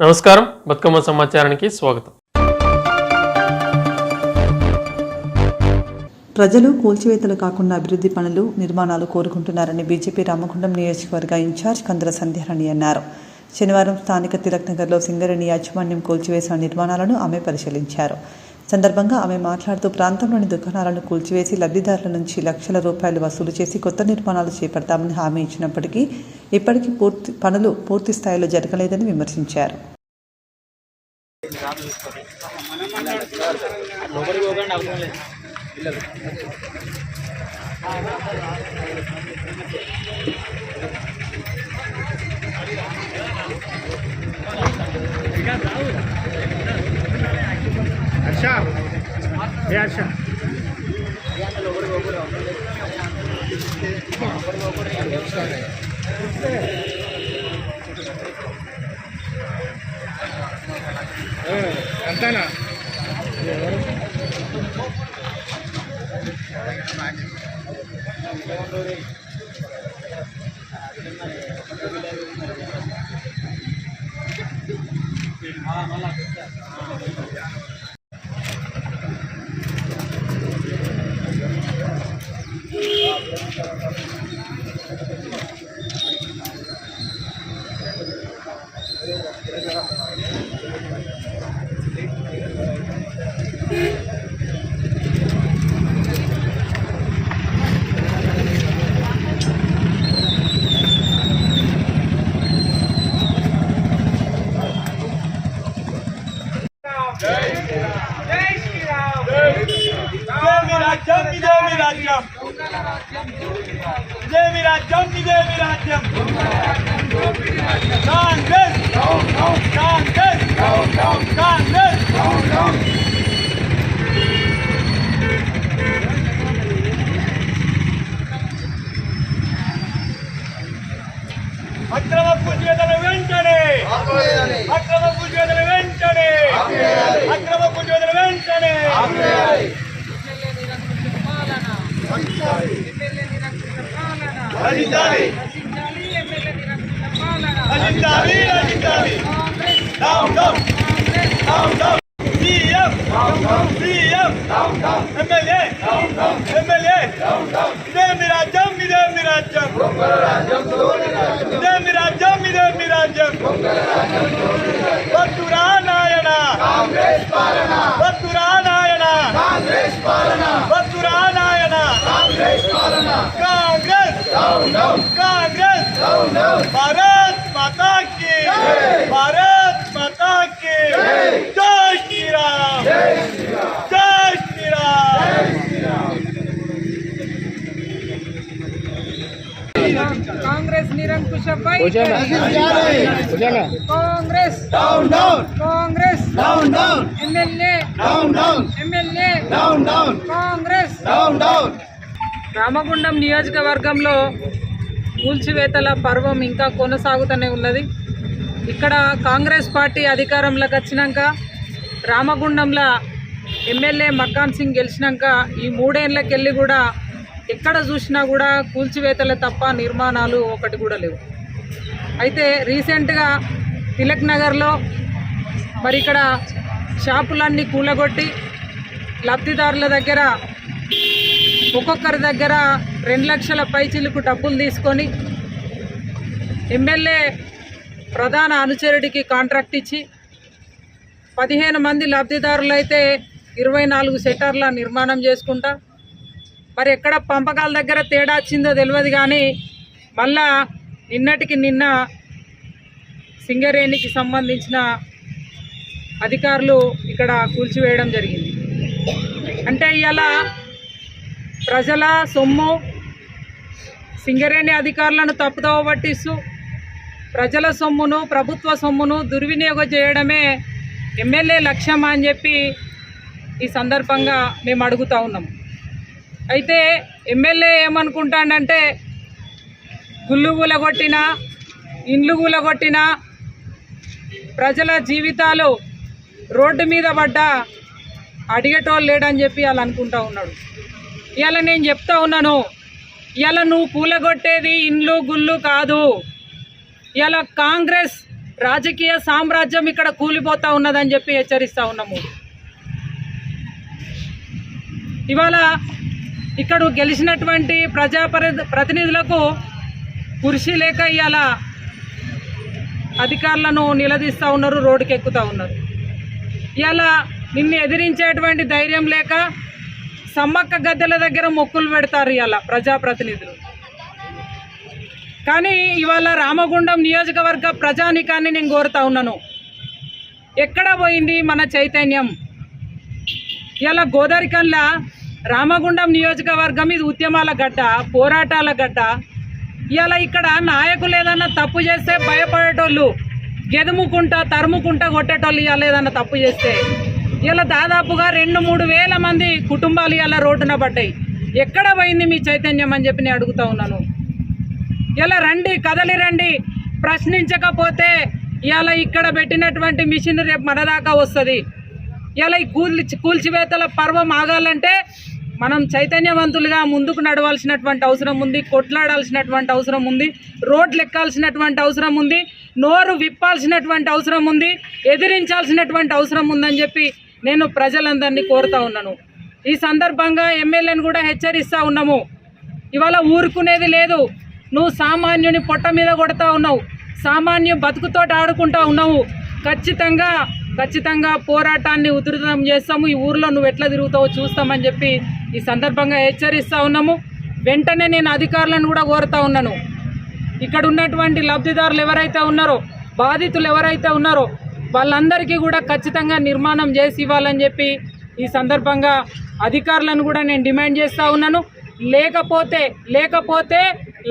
నమస్కారం, బతుకమ్మ సమాచారానికి స్వాగతం. ప్రజలు కూల్చివేతలు కాకుండా అభివృద్ధి పనులు, నిర్మాణాలు కోరుకుంటున్నారని బీజేపీ రామగుండం నియోజకవర్గ ఇన్ఛార్జ్ కందుల సంధ్యారాణి అన్నారు. శనివారం స్థానిక తిలక్ నగర్లో సింగరేణి యాజమాన్యం కూల్చివేసిన నిర్మాణాలను ఆమె పరిశీలించారు. సందర్భంగా ఆమె మాట్లాడుతూ ప్రాంతంలోని దుకాణాలను కూల్చివేసి లబ్ధిదారుల నుంచి లక్షల రూపాయలు వసూలు చేసి కొత్త నిర్మాణాలు చేపడతామని హామీ ఇచ్చినప్పటికీ ఇప్పటికీ పనులు పూర్తి స్థాయిలో జరగలేదని విమర్శించారు. అంతేనా అక్రమ కూల్చివేతల వెంటనే అక్రమ కూల్చివేతల వెంటనే అక్రమ కూల్చివేతల వెంటనే రచించాలి రచించాలి రచించాలి down down down down CM CM MLA MLA ఇదే మీ రాజ్యం ఇదే మీ రాజ్యం ఇదే మీ రాజ్యం ఇదే మీ రాజ్యం వద్దురా నాయన వద్దురా నాయన వద్దురా నాయన కాంగ్రెస్ కాంగ్రెస్ భారత్ మాతా కీ భారత్ మాతా కీ జై శ్రీరామ్ జై శ్రీరామ్. కాంగ్రెస్ నిరంకుశపై Congress down down Congress down down MLA down down MLA down down Congress down down. Ramagundam నియోజకవర్గంలో కూల్చివేతల పర్వం ఇంకా కొనసాగుతూనే ఉన్నది. ఇక్కడ కాంగ్రెస్ పార్టీ అధికారంలోకి వచ్చినాక రామగుండంలో ఎమ్మెల్యే మక్కాన్ సింగ్ గెలిచినాక ఈ 3 ఏళ్ళకెళ్ళి కూడా ఎక్కడ చూసినా కూడా కూల్చివేతలే తప్ప నిర్మాణాలు ఒకటి కూడా లేవు. అయితే రీసెంట్గా తిలక్ నగర్లో మరి ఇక్కడ షాపులన్నీ కూలగొట్టి లబ్ధిదారుల దగ్గర ఒక్కొక్కరి దగ్గర 2 లక్షల పైచిలుకు డబ్బులు తీసుకొని ఎమ్మెల్యే ప్రధాన అనుచరుడికి కాంట్రాక్ట్ ఇచ్చి 15 మంది లబ్ధిదారులు అయితే 24 షట్టర్ల నిర్మాణం చేసుకుంటా మరి ఎక్కడ పంపకాల దగ్గర తేడా వచ్చిందో తెలియదు. కానీ మళ్ళా నిన్నటికి నిన్న సింగరేణికి సంబంధించిన అధికారులు ఇక్కడ కూల్చివేయడం జరిగింది. అంటే ఇలా ప్రజల సొమ్ము సింగరేణి అధికారులను తప్పుదోవ పట్టిస్తూ ప్రజల సొమ్మును ప్రభుత్వ సొమ్మును దుర్వినియోగం చేయడమే ఎమ్మెల్యే లక్ష్యం అని చెప్పి ఈ సందర్భంగా మేము అడుగుతూ ఉన్నాం. అయితే ఎమ్మెల్యే ఏమనుకుంటాడంటే గుళ్ళు కూలగొట్టినా ఇండ్లు కూలగొట్టినా ప్రజల జీవితాలు రోడ్డు మీద పడ్డా అడిగేటోళ్ళు లేడని చెప్పి వాళ్ళు అనుకుంటా ఉన్నాడు. ఇవాళ నేను చెప్తా ఉన్నాను, ఇవాళ నువ్వు కూలగొట్టేది ఇండ్లు గుళ్ళు కాదు. ఇవాళ కాంగ్రెస్ రాజకీయ సామ్రాజ్యం ఇక్కడ కూలిపోతా ఉన్నదని చెప్పి హెచ్చరిస్తూ ఉన్నాము. ఇవాళ ఇక్కడ గెలిచినటువంటి ప్రతినిధులకు కుర్చీ లేక ఇవాళ అధికారులను నిలదీస్తూ ఉన్నారు, రోడ్డుకి ఎక్కుతూ ఉన్నారు. ఇవాళ నిన్ను ఎదిరించేటువంటి ధైర్యం లేక సమ్మక్క గద్దెల దగ్గర మొక్కులు పెడతారు ఇవాళ ప్రజాప్రతినిధులు. కానీ ఇవాళ రామగుండం నియోజకవర్గ ప్రజానికాన్ని నేను కోరుతా ఉన్నాను, ఎక్కడ పోయింది మన చైతన్యం? ఇవాళ గోదావరికల్లా రామగుండం నియోజకవర్గం ఇది ఉద్యమాల గడ్డ, పోరాటాల గడ్డ. ఇవాళ ఇక్కడ నాయకులు ఏదన్నా తప్పు చేస్తే భయపడేటోళ్ళు, గెదుముకుంటా తరుముకుంటా కొట్టేటోళ్ళు ఇవాళ ఏదన్నా తప్పు చేస్తే. ఇలా దాదాపుగా 2-3 వేల మంది కుటుంబాలు ఇలా రోడ్డున పడ్డాయి. ఎక్కడ పోయింది మీ చైతన్యం అని చెప్పి నేను అడుగుతా ఉన్నాను. ఇలా రండి, కదలి రండి, ప్రశ్నించకపోతే ఇలా ఇక్కడ పెట్టినటువంటి మిషన్ రేపు మన దాకా వస్తుంది. ఇలా ఈ కూల్చివేతల పర్వం ఆగాలంటే మనం చైతన్యవంతులుగా ముందుకు నడవాల్సినటువంటి అవసరం ఉంది, కొట్లాడాల్సినటువంటి అవసరం ఉంది, రోడ్లు ఎక్కాల్సినటువంటి అవసరం ఉంది, నోరు విప్పాల్సినటువంటి అవసరం ఉంది, ఎదిరించాల్సినటువంటి అవసరం ఉందని చెప్పి నేను ప్రజలందరినీ కోరుతా ఉన్నాను. ఈ సందర్భంగా ఎమ్మెల్యేని కూడా హెచ్చరిస్తూ ఉన్నాము, ఇవాళ ఊరుకునేది లేదు. నువ్వు సామాన్యుని పొట్ట మీద కొడతా ఉన్నావు, సామాన్య బతుకుతోటి ఆడుకుంటా ఉన్నావు. ఖచ్చితంగా పోరాటాన్ని ఉధృతం చేస్తాము. ఈ ఊర్లో నువ్వు ఎట్లా తిరుగుతావో చూస్తామని చెప్పి ఈ సందర్భంగా హెచ్చరిస్తూ ఉన్నాము. వెంటనే నేను అధికారులను కూడా కోరుతా ఉన్నాను, ఇక్కడ ఉన్నటువంటి లబ్ధిదారులు ఎవరైతే ఉన్నారో, బాధితులు ఎవరైతే ఉన్నారో వాళ్ళందరికీ కూడా ఖచ్చితంగా నిర్మాణం చేసి ఇవ్వాలని చెప్పి ఈ సందర్భంగా అధికారులను కూడా నేను డిమాండ్ చేస్తూ ఉన్నాను. లేకపోతే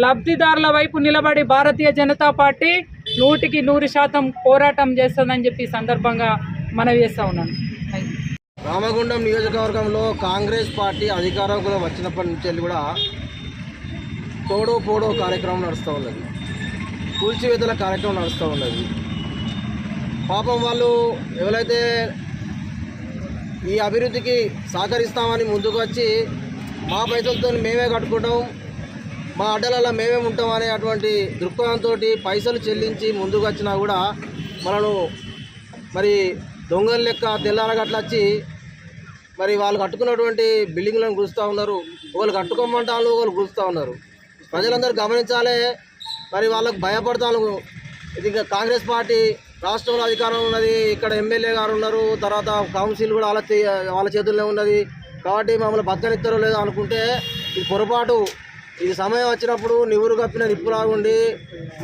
లబ్ధిదారుల వైపు నిలబడి భారతీయ జనతా పార్టీ 100% పోరాటం చేస్తుందని చెప్పి సందర్భంగా మనవి చేస్తూ ఉన్నాను. రామగుండం నియోజకవర్గంలో కాంగ్రెస్ పార్టీ అధికారంలో వచ్చినప్పటి నుంచి కూడా తోడో పోడో కార్యక్రమం నడుస్తూ ఉన్నది, కూల్చివేతల కార్యక్రమం నడుస్తూ ఉన్నది. పాపం వాళ్ళు ఎవరైతే ఈ అభివృద్ధికి సహకరిస్తామని ముందుకు వచ్చి మా పైసలతో మేమే కట్టుకుంటాం, మా అడ్డలలో మేమే ఉంటాం అనే అటువంటి దృక్పథంతో పైసలు చెల్లించి ముందుకు వచ్చినా కూడా మనను మరి దొంగల లెక్క తెల్లారగట్ల వచ్చి మరి వాళ్ళు కట్టుకున్నటువంటి బిల్డింగ్లను కూలుస్తూ ఉన్నారు. ఒకళ్ళు కట్టుకోమంటారు, ఒకళ్ళు కూలుస్తూ ఉన్నారు. ప్రజలందరూ గమనించాలి, మరి వాళ్ళకు భయపడతాను. ఇది కాంగ్రెస్ పార్టీ రాష్ట్రంలో అధికారం ఉన్నది, ఇక్కడ ఎమ్మెల్యే గారు ఉన్నారు, తర్వాత కౌన్సిల్ కూడా వాళ్ళ చేతుల్లో ఉన్నది కాబట్టి మమ్మల్ని బతకనిస్తారో లేదో అనుకుంటే ఇది పొరపాటు. ఇది సమయం వచ్చినప్పుడు నివురు కప్పిన నిప్పులాగుండి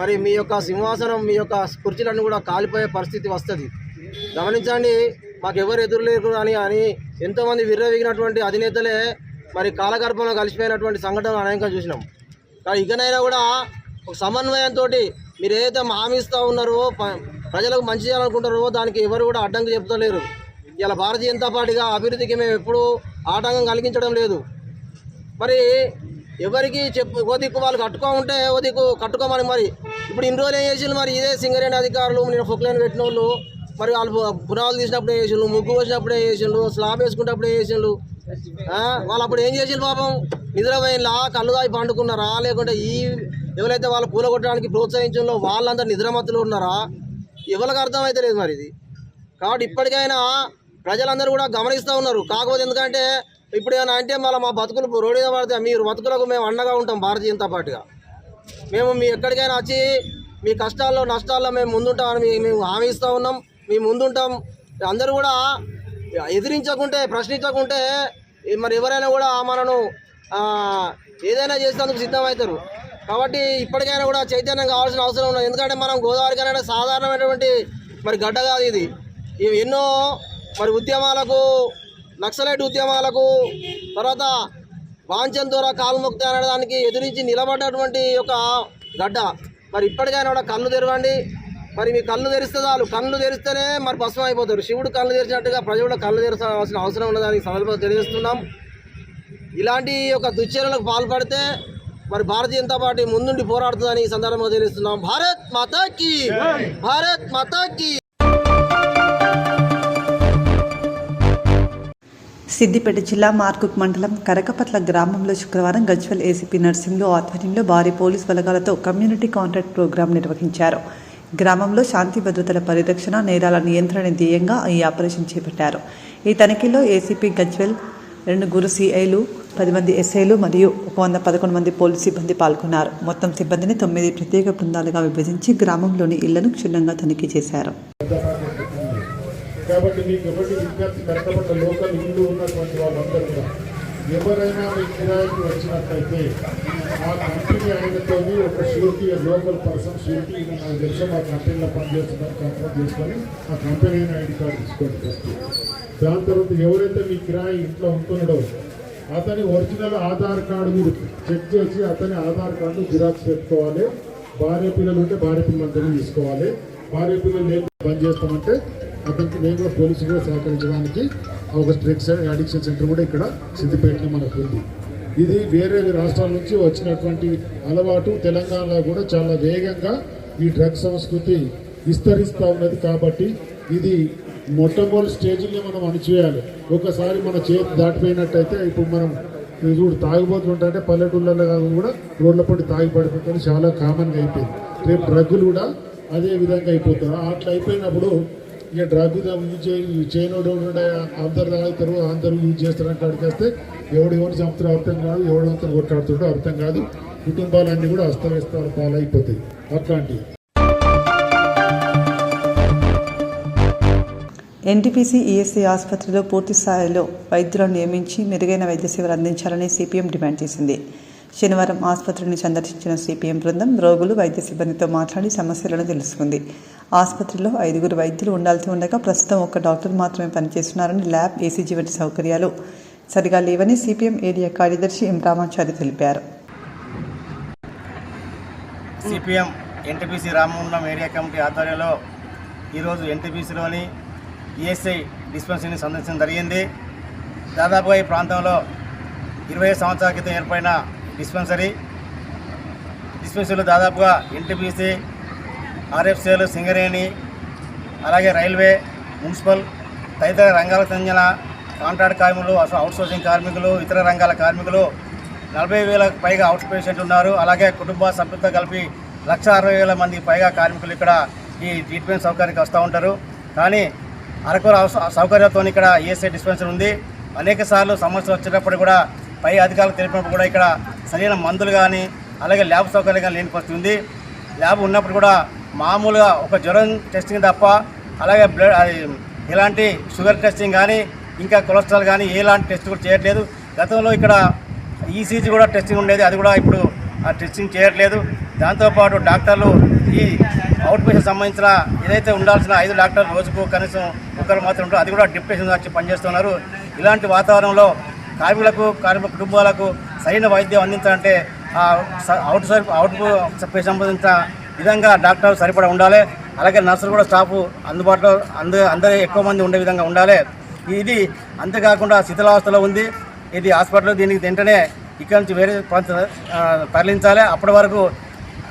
మరి మీ యొక్క సింహాసనం, మీ యొక్క కుర్చీలన్నీ కూడా కాలిపోయే పరిస్థితి వస్తుంది. గమనించండి, మాకు ఎవరు ఎదురులేరు అని ఎంతోమంది విర్రవీగినటువంటి అధినేతలే మరి కాలగర్భంలో కలిసిపోయినటువంటి సంఘటనలు అనేక చూసినాం. కానీ ఇకనైనా కూడా ఒక సమన్వయంతో మీరు ఏదైతే హామీ ఇస్తూ ఉన్నారో, ప్రజలకు మంచి చేయాలనుకుంటారో దానికి ఎవరు కూడా అడ్డంకి చెప్తలేరు. ఇలా భారతీయ జనతా పార్టీగా అభివృద్ధికి మేము ఎప్పుడూ ఆటంకం కలిగించడం లేదు. మరి ఎవరికి ఓ దిక్కు వాళ్ళు కట్టుకోమంటే ఓ దిక్కు కట్టుకోమని మరి ఇప్పుడు ఇన్ని రోజులు ఏం చేసిండ్రు? మరి ఇదే సింగరేణి అధికారులు నేను ఫొక్లైన్ పెట్టిన వాళ్ళు మరి వాళ్ళు పునాలు తీసినప్పుడే చేసిండ్రు, ముగ్గు వచ్చినప్పుడే చేసిండ్రు, స్లాబ్ వేసుకున్నప్పుడే చేసిండ్రు. వాళ్ళు అప్పుడు ఏం చేసిండ్రు? పాపం నిద్రపోయినలా, కళ్ళు దాగి పండుకున్నారా, లేకుంటే ఈ ఎవరైతే వాళ్ళు కూలగొట్టడానికి ప్రోత్సహించిందో వాళ్ళందరూ నిద్రమత్తులు ఉన్నారా? ఎవరికి అర్థమైతే లేదు మరి ఇది. కాబట్టి ఇప్పటికైనా ప్రజలందరూ కూడా గమనిస్తూ ఉన్నారు. కాకపోతే ఎందుకంటే ఇప్పుడు ఏమైనా అంటే మళ్ళీ మా బతుకులు రోడ్డు మీద పడితే మీరు బతుకులకు మేము అండగా ఉంటాం. భారతీయ జనతా పార్టీగా మేము మీ ఎక్కడికైనా వచ్చి మీ కష్టాల్లో నష్టాల్లో మేము ముందుంటామని మేము హామీ ఇస్తూ ఉన్నాం. మేము ముందుంటాం. అందరూ కూడా ఎదిరించకుంటే, ప్రశ్నించకుంటే మరి ఎవరైనా కూడా మనను ఏదైనా చేసేందుకు సిద్ధమవుతారు. కాబట్టి ఇప్పటికైనా కూడా చైతన్యం కావాల్సిన అవసరం ఉన్నది. ఎందుకంటే మనం గోదావరికి అనేది సాధారణమైనటువంటి మరి గడ్డ కాదు. ఇది ఎన్నో మరి ఉద్యమాలకు, నక్సలైట్ ఉద్యమాలకు, తర్వాత వాంఛన్ ద్వారా కాలు మొక్తే అనడానికి ఎదిరించి నిలబడ్డటువంటి ఒక గడ్డ. మరి ఇప్పటికైనా కూడా కళ్ళు తెరవండి. మరి మీ కళ్ళు తెరిస్తే చాలు. కళ్ళు తెరిస్తేనే మరి భస్మం అయిపోతారు. శివుడు కళ్ళు తెరిచినట్టుగా ప్రజలు కూడా కళ్ళు తెరచాల్సిన అవసరం ఉన్నదానికి సందర్భంగా తెలియజేస్తున్నాం. ఇలాంటి ఒక దుశ్చర్యలకు పాల్పడితే మరి భారతీయ జనతా పార్టీ ముందుండి పోరాడుతుందని ఈ సందర్భంగా తెలుస్తున్నాం. భారత్ మాతాకి, భారత్ మాతాకి. సిద్దిపేట జిల్లా మార్కుక్ మండలం కరకపట్ల గ్రామంలో శుక్రవారం గజ్వెల్ ఏసీపీ నర్సింహులు ఆధ్వర్యంలో భారీ పోలీస్ బలగాలతో కమ్యూనిటీ కాంట్రాక్ట్ ప్రోగ్రాం నిర్వహించారు. గ్రామంలో శాంతి భద్రతల పరిరక్షణ, నేరాల నియంత్రణ ధ్యేయంగా ఈ ఆపరేషన్ చేపట్టారు. ఈ తనిఖీలో ఏసీపీ గజ్వెల్, 2 గురు సిఐలు, 10 మంది ఎస్ఐలు మరియు 111 మంది పోలీసు సిబ్బంది పాల్గొన్నారు. మొత్తం సిబ్బందిని 9 ప్రత్యేక బృందాలుగా విభజించి గ్రామంలోని ఇళ్లను క్షుణ్ణంగా తనిఖీ చేశారు. కాబట్టి మీకు ఎవరి విజ్ఞప్తి కట్టబడ్డ లోకల్ ఇల్లు ఉన్నటువంటి వాళ్ళందరూ కూడా ఎవరైనా మీ కిరాయికి వచ్చినట్లయితే ఆ కంపెనీ ఆయనతో ఒక షూరిటీ, లోకల్ పర్సన్ షూరిటీ, నాకు తెలుసు మా కంపెనీలో పనిచేస్తున్నారు కన్ఫర్మ్ చేసుకొని ఆ కంపెనీ ఐడి కార్డు తీసుకోండి ఫస్ట్. దాని తర్వాత ఎవరైతే మీ కిరాయి ఇంట్లో ఉంటున్నాడో అతని ఒరిజినల్ ఆధార్ కార్డు మీరు చెక్ చేసి అతని ఆధార్ కార్డు జిరాక్స్ పెట్టుకోవాలి. భార్య పిల్లలు ఉంటే భార్య పిల్లలందరినీ తీసుకోవాలి. భార్య పిల్లలు లేక బంద్ చేస్తామంటే అతనికి నేను కూడా పోలీసు కూడా సహకరించడానికి ఒక డ్రగ్స్ అడిక్షన్ సెంటర్ కూడా ఇక్కడ సిద్దిపేటలో మనకు ఉంది. ఇది వేరే రాష్ట్రాల నుంచి వచ్చినటువంటి అలవాటు. తెలంగాణలో కూడా చాలా వేగంగా ఈ డ్రగ్స్ సంస్కృతి విస్తరిస్తూ ఉన్నది. కాబట్టి ఇది మొట్టమొదటి స్టేజ్లో మనం అణిచివేయాలి. ఒకసారి మన చేతి దాటిపోయినట్టయితే ఇప్పుడు మనం చూడు తాగిపోతుంటే పల్లెటూళ్ళలో కూడా రోడ్ల పడి తాగి పడిపోతుంది, చాలా కామన్గా అయిపోయింది. రేపు డ్రగ్గులు కూడా అదే విధంగా అయిపోతారు. అట్లా అయిపోయినప్పుడు ఇక డ్రగ్ యూజ్ చేయనోడు అందరు తాగుతారు, అందరూ యూజ్ చేస్తారంటే అడిగేస్తే ఎవరు చంపుతారో అర్థం కాదు, ఎవడంతా కొట్టాడుతుండో అర్థం కాదు. కుటుంబాలన్నీ కూడా అస్తవ్యస్తాల పాలైపోతాయి. అట్లాంటివి ఎన్టీపీసీ ఈఎస్ఐ ఆసుపత్రిలో పూర్తి స్థాయిలో వైద్యులను నియమించి మెరుగైన వైద్య సేవలు అందించాలని సిపిఎం డిమాండ్ చేసింది. శనివారం ఆసుపత్రిని సందర్శించిన సిపిఎం బృందం రోగులు, వైద్య సిబ్బందితో మాట్లాడి సమస్యలను తెలుసుకుంది. ఆసుపత్రిలో 5 వైద్యులు ఉండాల్సి ఉండగా ప్రస్తుతం 1 డాక్టర్ మాత్రమే పనిచేస్తున్నారని, ల్యాబ్, ఏసీజీ వంటి సౌకర్యాలు సరిగా లేవని సిపిఎం ఏరియా కార్యదర్శి ఎం రామాచారి తెలిపారు. CPM NTPC Ramagundam area committee ఆధ్వర్యంలో ఈరోజు ఎన్టీపీసీలోని ఈఎస్ఐ డిస్పెన్సరీని సందర్శించడం జరిగింది. దాదాపుగా ఈ ప్రాంతంలో 20 సంవత్సరాల క్రితం ఏర్పడిన డిస్పెన్సరీలో దాదాపుగా ఎన్టీపీసీ, ఆర్ఎఫ్సీలు, సింగరేణి, అలాగే రైల్వే, మున్సిపల్ తదితర రంగాలకు చెందిన కాంట్రాక్ట్ కార్మికులు, అవుట్సోర్సింగ్ కార్మికులు, ఇతర రంగాల కార్మికులు 40,000కు పైగా అవుట్ పేషెంట్లు ఉన్నారు. అలాగే కుటుంబ సభ్యులతో కలిపి 1,60,000 మందికి పైగా కార్మికులు ఇక్కడ ఈ ట్రీట్మెంట్ సౌకర్యానికి వస్తూ ఉంటారు. కానీ అరకొర సౌకర్యాలతో ఇక్కడ ఈఎస్ఐ డిస్పెన్సరీ ఉంది. అనేక సార్లు సమస్యలు వచ్చేటప్పుడు కూడా పై అధికారులు తెలిపినప్పుడు కూడా ఇక్కడ సరైన మందులు కానీ అలాగే ల్యాబ్ సౌకర్యం కానీ లేని పరిస్థితి ఉంది. ల్యాబ్ ఉన్నప్పుడు కూడా మామూలుగా ఒక జ్వరం టెస్టింగ్ తప్ప అలాగే ఎలాంటి షుగర్ టెస్టింగ్ కానీ ఇంకా కొలెస్ట్రాల్ కానీ ఎలాంటి టెస్ట్ కూడా చేయట్లేదు. గతంలో ఇక్కడ ఈసీజీ కూడా టెస్టింగ్ ఉండేది, అది కూడా ఇప్పుడు ఆ టెస్టింగ్ చేయట్లేదు. దాంతోపాటు డాక్టర్లు ఈ అవుట్ పేషెంట్ సంబంధించిన ఏదైతే ఉండాల్సిన 5 డాక్టర్లు రోజుకు కనీసం 1 మాత్రం ఉంటారు, అది కూడా డిప్యూటేషన్ వచ్చి పనిచేస్తున్నారు. ఇలాంటి వాతావరణంలో కార్మిక కుటుంబాలకు సరైన వైద్యం అందించాలంటే అవుట్ పేషెంట్ సంబంధించిన విధంగా డాక్టర్లు సరిపడా ఉండాలి. అలాగే నర్సులు కూడా స్టాఫ్ అందుబాటులో అందరూ ఎక్కువ మంది ఉండే విధంగా ఉండాలి. ఇది అంతేకాకుండా శిథిలావస్థలో ఉంది. ఇది హాస్పిటల్ దీనికి వెంటనే ఇక్కడ నుంచి వేరే ప్రాంతం తరలించాలి. అప్పటి వరకు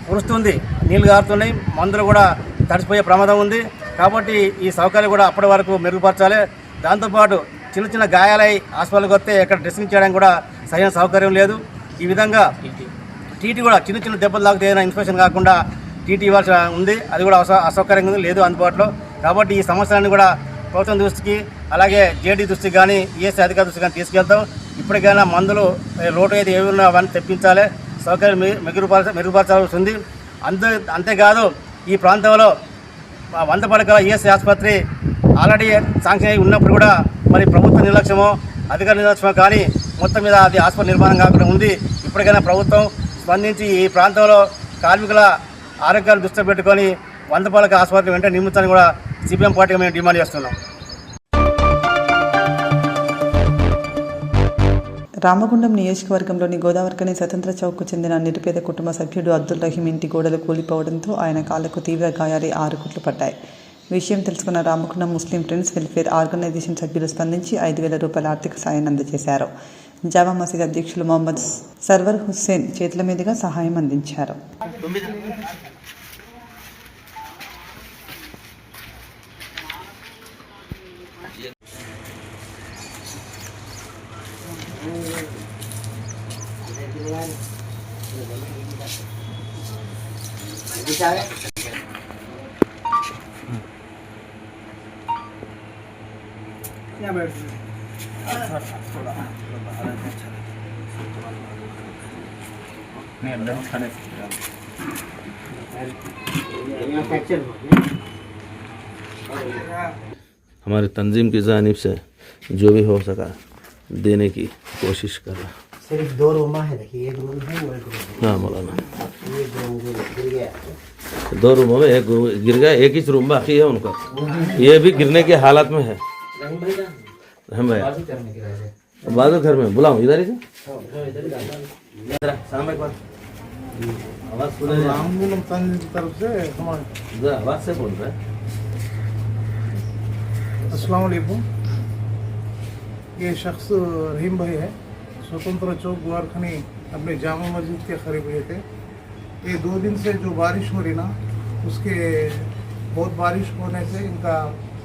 కురుస్తుంది, నీళ్లు గారుతున్నాయి, మందులు కూడా తడిసిపోయే ప్రమాదం ఉంది. కాబట్టి ఈ సౌకర్యం కూడా అప్పటి వరకు మెరుగుపరచాలి. దాంతోపాటు చిన్న చిన్న గాయాలై హాస్పిటల్కి వస్తే ఎక్కడ డ్రెస్సింగ్ చేయడానికి కూడా సరైన సౌకర్యం లేదు. ఈ విధంగా టీటీ కూడా చిన్న చిన్న దెబ్బలు తాగితే ఏదైనా ఇన్ఫెక్షన్ కాకుండా టీటీ ఇవ్వాల్సి ఉంది, అది కూడా అసౌకర్యంగా లేదు అందుబాటులో. కాబట్టి ఈ సమస్యలన్నీ కూడా ప్రభుత్వం దృష్టికి అలాగే జేడీ దృష్టికి కానీ ఈఎస్ఐ అధికార దృష్టికి కానీ తీసుకెళ్తాం. ఇప్పటికైనా మందులు లోటు అయితే ఏమి ఉన్నా అవన్నీ తెప్పించాలి, సౌకర్యం మెరుగుపరచాల్సి ఉంది. అంతేకాదు ఈ ప్రాంతంలో 100 పడకల ఈఎస్ఐ ఆసుపత్రి ఆల్రెడీ శాంక్షన్ అయి ఉన్నప్పుడు కూడా మరి ప్రభుత్వ నిర్లక్ష్యమో అధికార నిర్లక్ష్యమో కానీ మొత్తం మీద అది ఆసుపత్రి నిర్మాణం కాకుండా ఉంది. ఇప్పటికైనా ప్రభుత్వం స్పందించి ఈ ప్రాంతంలో కార్మికుల ఆరోగ్యాలు దృష్టిలో పెట్టుకొని 100 పడకల ఆసుపత్రి వెంటనే నిర్మించాలని కూడా సిపిఎం పార్టీగా మేము డిమాండ్ చేస్తున్నాం. రామగుండం నియోజకవర్గంలోని గోదావరికని స్వతంత్ర చౌక్కు చెందిన నిరుపేద కుటుంబ సభ్యుడు అబ్దుల్ రహీం ఇంటి గోడలు కూలిపోవడంతో ఆయన కాళ్లకు తీవ్ర గాయాలై 6 కుట్లు పడ్డాయి. విషయం తెలుసుకున్న రామగుండం ముస్లిం ఫ్రెండ్స్ వెల్ఫేర్ ఆర్గనైజేషన్ సభ్యులు స్పందించి 5,000 రూపాయల ఆర్థిక సాయాన్ని అందజేశారు. జామా మసీద్ అధ్యక్షులు మొహమ్మద్ సర్వర్ హుస్సేన్ చేతుల మీదుగా సహాయం అందించారు. हमारी तंजीम की जानिब से जो भी हो सका देने की कोशिश कर रहा। सिर्फ 2 रूम है, देखिए एक रूम है और एक रूम हाँ मौलाना, है। ये 2 रूम गिर गया। 2 रूमों में एक गिर गया, एक ही रूम बाकी है उनका, ये भी गिरने के हालत में है। हम बाजू घर में बुलाऊं इधर ही से सामने एक बार आवाज तरफ से हमारे आवाज से बोल रहे हैं। अस्सलाम वालेकुम। ये शख्स रहीम भाई है, स्वतंत्र चौक गुआरखनी अपने जामा मस्जिद के करीब हुए थे। ये 2 दिन से जो बारिश हो रही ना, उसके बहुत बारिश होने से इनका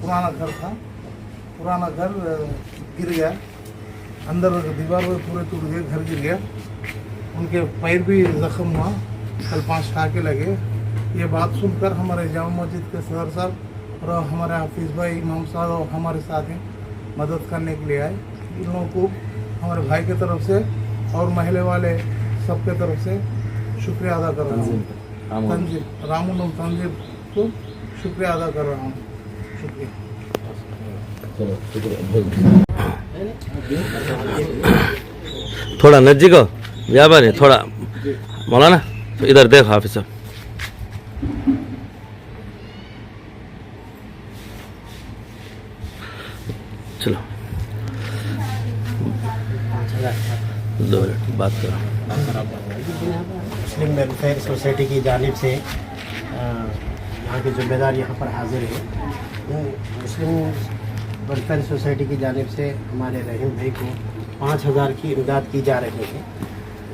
पुराना घर था, पुराना घर गिर गया, अंदर दीवार में पूरे टूट गए, घर गिर गया। उनके पैर भी जख्म हुआ, कल 5 टाके लगे। ये बात सुनकर हमारे जामा मस्जिद के सदर साहब और हमारे हाफिज़ भाई इमाम साहब और हमारे साथ हैं मदद करने के लिए आए। इन लोगों को हमारे भाई की तरफ से और महल्ले वाले सबके तरफ से शुक्रिया अदा कर रहा हूँ। तंजीम रामुल तंजीम को शुक्रिया अदा कर रहा हूँ। शुक्रिया। थोड़ा नजदीक हो व्यापारी, थोड़ा मौलाना तो इधर देखो हाफिज साहब। चलो 2 मिनट बात करो। मुस्लिम वेलफेयर सोसाइटी की जानिब से यहाँ के ज़िम्मेदार यहाँ पर हाजिर है। मुस्लिम वेलफेयर सोसाइटी की जानिब से हमारे रहीम भाई को 5000 की इमदाद की जा रही है।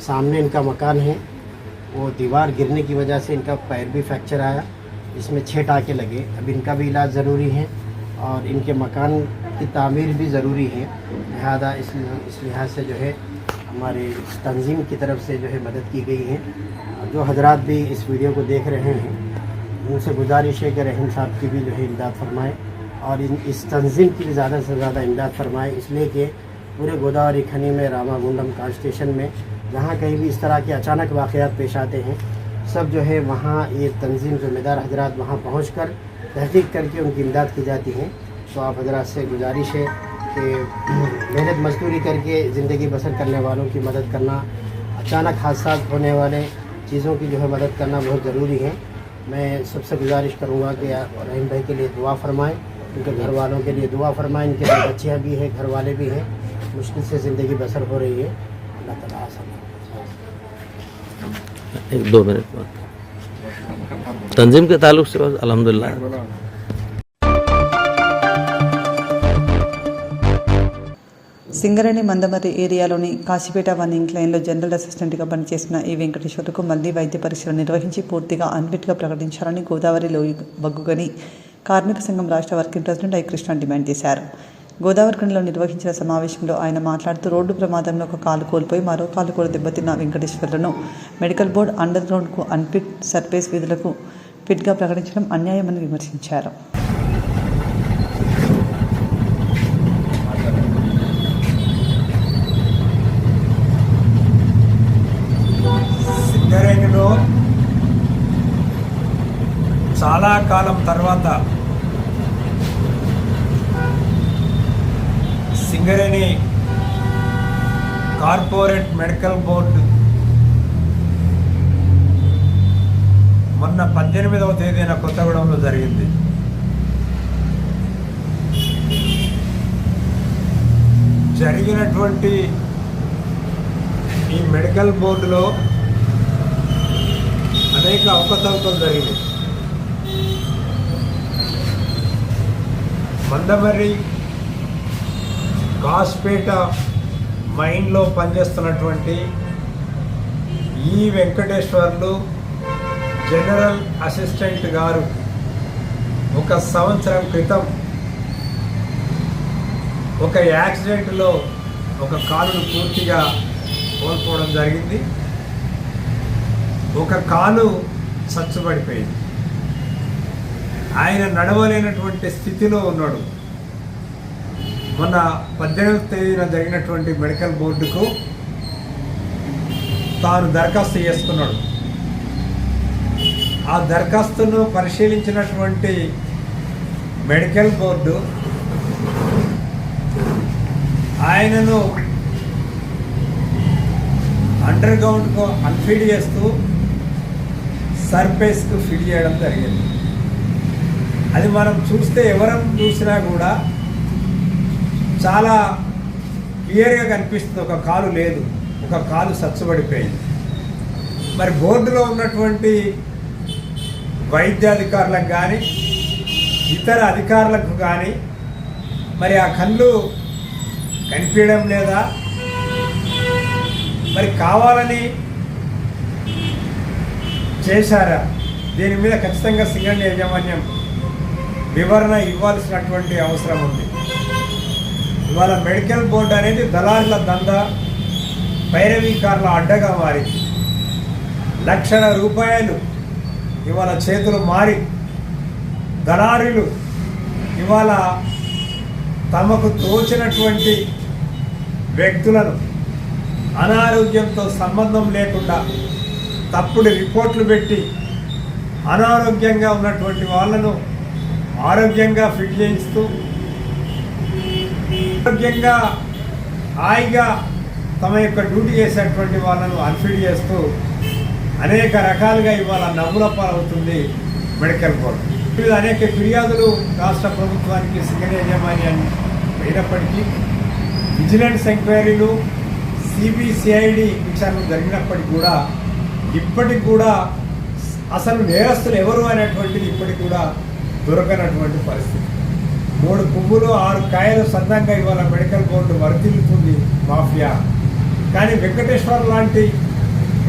सामने इनका मकान है, वो दीवार गिरने की वजह से इनका पैर भी फ्रैक्चर आया, इसमें 6 टाके लगे। अब इनका भी इलाज ज़रूरी है और इनके मकान की तामीर भी ज़रूरी है। लिहाजा इस लिहाज से जो है हमारे तंजीम की तरफ से जो है मदद की गई है। जो हजरात भी इस वीडियो को देख रहे हैं उनसे गुजारिश है कि रहीम साहब की भी जो है इमदाद फरमाएँ और इस तंजीम की भी ज़्यादा से ज़्यादा इमदाद फरमाएँ, इसलिए कि पूरे गोदावरी खनी में रामागुंडम कांच स्टेशन में जहाँ कहीं भी इस तरह के अचानक वाक़यात पेश आते हैं, सब जो है वहाँ ये तंजीम ज़िम्मेदार हजरात वहाँ पहुँचकर तहक़ीक़ करके उनकी इमदाद की जाती है। तो आप हजरात से गुजारिश है कि मेहनत मजदूरी करके ज़िंदगी बसर करने वालों की मदद करना, अचानक हादसा होने वाले चीज़ों की जो है मदद करना बहुत ज़रूरी है। मैं सबसे गुजारिश करूँगा कि रहीम भाई के लिए दुआ फरमाएँ, उनके घर वालों के लिए दुआ फरमाएँ। इनके बच्चियाँ भी हैं, घर वाले भी हैं, मुश्किल से ज़िंदगी बसर हो रही है। अल्लाह ताला आसान। 1-2 मिनट बाद तंजीम के ताल्लुक़ से बस अल्हम्दुलिल्लाह। సింగరేణి మందమర్రి ఏరియాలోని కాశీపేట 1 ఇంక్లైన్లో జనరల్ అసిస్టెంట్గా పనిచేసిన ఈ వెంకటేశ్వర్లకు మళ్లీ వైద్య పరీక్షలు నిర్వహించి పూర్తిగా అన్ఫిట్గా ప్రకటించాలని గోదావరి లోయ బగ్గుగని కార్మిక సంఘం రాష్ట్ర working president I Krishna demand చేశారు. గోదావరిఖనిలో నిర్వహించిన సమావేశంలో ఆయన మాట్లాడుతూ రోడ్డు ప్రమాదంలో ఒక కాలు కోల్పోయి మరో కాలు కూడా దెబ్బతిన్న వెంకటేశ్వర్లను మెడికల్ బోర్డు అండర్ గ్రౌండ్కు అన్ఫిట్ సర్ఫేస్ విధులకు ఫిట్గా ప్రకటించడం అన్యాయమని విమర్శించారు. సింగరేణిలో చాలా కాలం తర్వాత సింగరేణి కార్పొరేట్ మెడికల్ బోర్డు మొన్న 18వ తేదీన కొత్తగూడెంలో జరిగింది. జరిగినటువంటి ఈ మెడికల్ బోర్డులో అనేక అవకతవకలు జరిగినాయి. మందమర్రి కాస్పేట మైన్లో పనిచేస్తున్నటువంటి ఈ వెంకటేశ్వర్లు జనరల్ అసిస్టెంట్ గారు 1 సంవత్సరం క్రితం ఒక యాక్సిడెంట్లో ఒక కాలును పూర్తిగా కోల్పోవడం జరిగింది. ఒక కాలు చచ్చుబడిపోయింది. ఆయన నడవలేనటువంటి స్థితిలో ఉన్నాడు. మొన్న 18వ తేదీన జరిగినటువంటి మెడికల్ బోర్డుకు తాను దరఖాస్తు చేసుకున్నాడు. ఆ దరఖాస్తును పరిశీలించినటువంటి మెడికల్ బోర్డు ఆయనను అండర్ గ్రౌండ్కు అన్ఫీడ్ చేస్తూ సర్ఫేస్కు ఫీడ్ చేయడం జరిగింది. అది మనం చూస్తే ఎవరం చూసినా కూడా చాలా క్లియర్గా కనిపిస్తుంది. ఒక కాలు లేదు, ఒక కాలు సచ్చుబడిపోయింది. మరి బోర్డులో ఉన్నటువంటి వైద్యాధికారులకు కానీ ఇతర అధికారులకు కానీ మరి ఆ కళ్ళు కనిపించడం లేదా, మరి కావాలని చేశారా? దీని మీద ఖచ్చితంగా సింగరేణి యాజమాన్యం వివరణ ఇవ్వాల్సినటువంటి అవసరం ఉంది. ఇవాళ మెడికల్ బోర్డు అనేది దళారుల దందా, పైరవీకారుల అడ్డగా మారింది. లక్షల రూపాయలు ఇవాళ చేతులు మారి దళారులు ఇవాళ తమకు తోచినటువంటి వ్యక్తులను అనారోగ్యంతో సంబంధం లేకుండా తప్పుడు రిపోర్ట్లు పెట్టి అనారోగ్యంగా ఉన్నటువంటి వాళ్ళను ఆరోగ్యంగా ఫిట్ చేయిస్తూ ఆరోగ్యంగా హాయిగా తమ యొక్క డ్యూటీ చేసేటువంటి వాళ్ళను అన్ఫిట్ చేస్తూ అనేక రకాలుగా ఇవాళ నవ్వుల పాలవుతుంది మెడికల్ బోర్డు. వివిధ అనేక ఫిర్యాదులు రాష్ట్ర ప్రభుత్వానికి సింగరేణి యాజమాన్యాన్ని అయినప్పటికీ విజిలెన్స్ ఎంక్వైరీలు, సిబిసిఐడి విచారణ జరిగినప్పటికీ కూడా ఇప్పటికి కూడా అసలు నేరస్తులు ఎవరు అనేటువంటిది ఇప్పటికి కూడా దొరకనటువంటి పరిస్థితి. 3 పువ్వులు 6 కాయలు సొంతంగా ఇవాళ మెడికల్ బోర్డు వర్తిల్లుతుంది మాఫియా. కానీ వెంకటేశ్వర్ లాంటి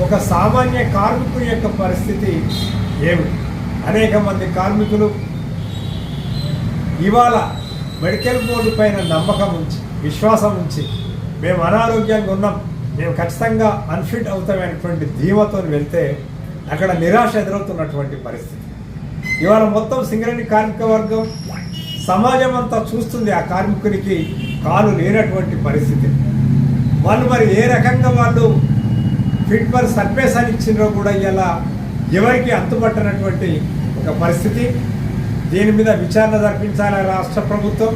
ఒక సామాన్య కార్మికుడి యొక్క పరిస్థితి ఏమిటి? అనేక మంది కార్మికులు ఇవాళ మెడికల్ బోర్డు పైన నమ్మకం ఉంచి, విశ్వాసం ఉంచి, మేము అనారోగ్యంగా ఉన్నాం, మేము ఖచ్చితంగా అన్ఫిట్ అవుతామనేటువంటి ధీమతో వెళ్తే అక్కడ నిరాశ ఎదురవుతున్నటువంటి పరిస్థితి. ఇవాళ మొత్తం సింగరేణి కార్మిక వర్గం, సమాజం అంతా చూస్తుంది ఆ కార్మికునికి కాలు లేనటువంటి పరిస్థితి. వాళ్ళు మరి ఏ రకంగా వాళ్ళు ఫిట్ ఫర్ సర్ఫేస్ అని ఇచ్చినో కూడా ఇలా ఎవరికి అంతుపట్టనటువంటి ఒక పరిస్థితి. దీని మీద విచారణ జరిపించాలి రాష్ట్ర ప్రభుత్వం.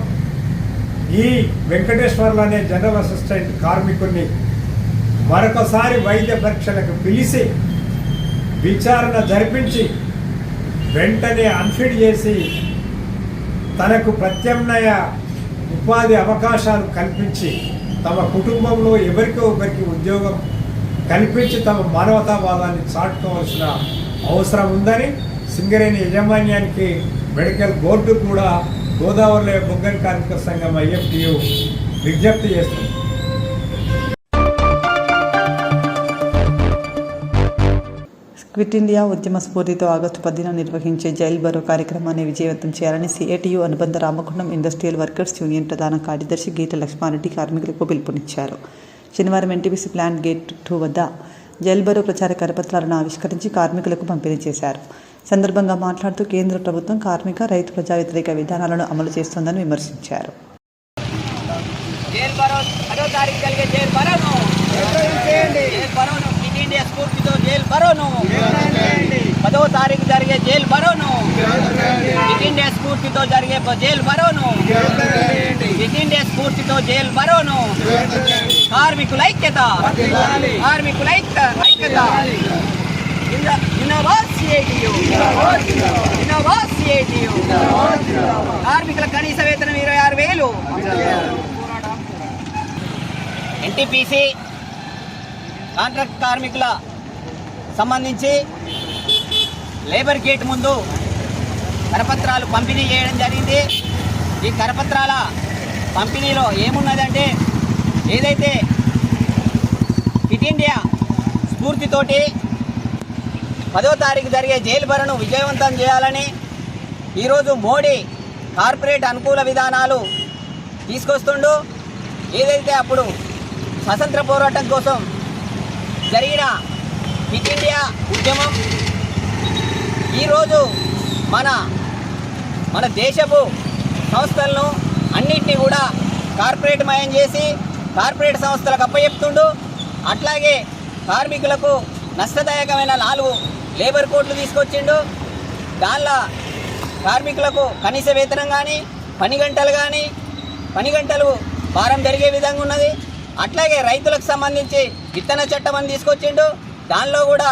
ఈ వెంకటేశ్వర్లు అనే జనరల్ అసిస్టెంట్ కార్మికుడిని మరొకసారి వైద్య పరీక్షలకు పిలిచి విచారణ జరిపించి వెంటనే అన్ఫిట్ చేసి తనకు ప్రత్యామ్నాయ ఉపాధి అవకాశాలు కల్పించి తమ కుటుంబంలో ఎవరికో ఒకరికి ఉద్యోగం కల్పించి తమ మానవతావాదాన్ని చాటుకోవాల్సిన అవసరం ఉందని సింగరేణి యాజమాన్యానికి మెడికల్ బోర్డు కూడా గోదావరిలో బొగ్గని కార్మిక సంఘం IFTU విజ్ఞప్తి చేస్తుంది. క్విట్ ఇండియా ఉద్యమ స్ఫూర్తితో ఆగస్టు 10న నిర్వహించే జైల్ బరో కార్యక్రమాన్ని విజయవంతం చేయాలని CATU అనుబంధ రామగుండం ఇండస్ట్రియల్ వర్కర్స్ యూనియన్ ప్రధాన కార్యదర్శి గీత లక్ష్మారెడ్డి కార్మికులకు పిలుపునిచ్చారు. శనివారం NTPC ప్లాంట్ గేట్ 2 వద్ద జైల్ బరో ప్రచార కరపత్రాలను ఆవిష్కరించి కార్మికులకు పంపిణీ చేశారు. సందర్భంగా మాట్లాడుతూ కేంద్ర ప్రభుత్వం కార్మిక, రైతు ప్రజా వ్యతిరేక విధానాలను అమలు చేస్తోందని విమర్శించారు. స్ఫూర్తితో జైలు బరోను 10వ తారీఖు జరిగే జైలు బరోను, క్విట్ ఇండియా స్ఫూర్తితో జరిగే జైలు బరోను, క్విట్ ఇండియా స్ఫూర్తితో జైలు బరోను. కార్మికుల ఐక్యత, కార్మికుల ఐక్యత. కార్మికుల కనీస వేతనం 26,000. NTPC కాంట్రాక్ట్ కార్మికుల సంబంధించి లేబర్ గేట్ ముందు కరపత్రాలు పంపిణీ చేయడం జరిగింది. ఈ కరపత్రాల పంపిణీలో ఏమున్నదంటే, ఏదైతే క్విట్ ఇండియా స్ఫూర్తితోటి 10వ తారీఖు జరిగే జైలు బరను విజయవంతం చేయాలని ఈరోజు మోడీ కార్పొరేట్ అనుకూల విధానాలు తీసుకొస్తుండు. ఏదైతే అప్పుడు స్వతంత్ర పోరాటం కోసం జరిగిన క్విట్ ఇండియా ఉద్యమం ఈరోజు మన దేశపు సంస్థలను అన్నింటినీ కూడా కార్పొరేట్ మయం చేసి కార్పొరేట్ సంస్థలకు అప్పచెప్తుండు. అట్లాగే కార్మికులకు నష్టదాయకమైన 4 లేబర్ కోడ్లు తీసుకొచ్చిండు. దానిలో కార్మికులకు కనీస వేతనం కానీ పని గంటలు భారం పెరిగే విధంగా ఉన్నది. అట్లాగే రైతులకు సంబంధించి విత్తన చట్టం అని తీసుకొచ్చిండు. దానిలో కూడా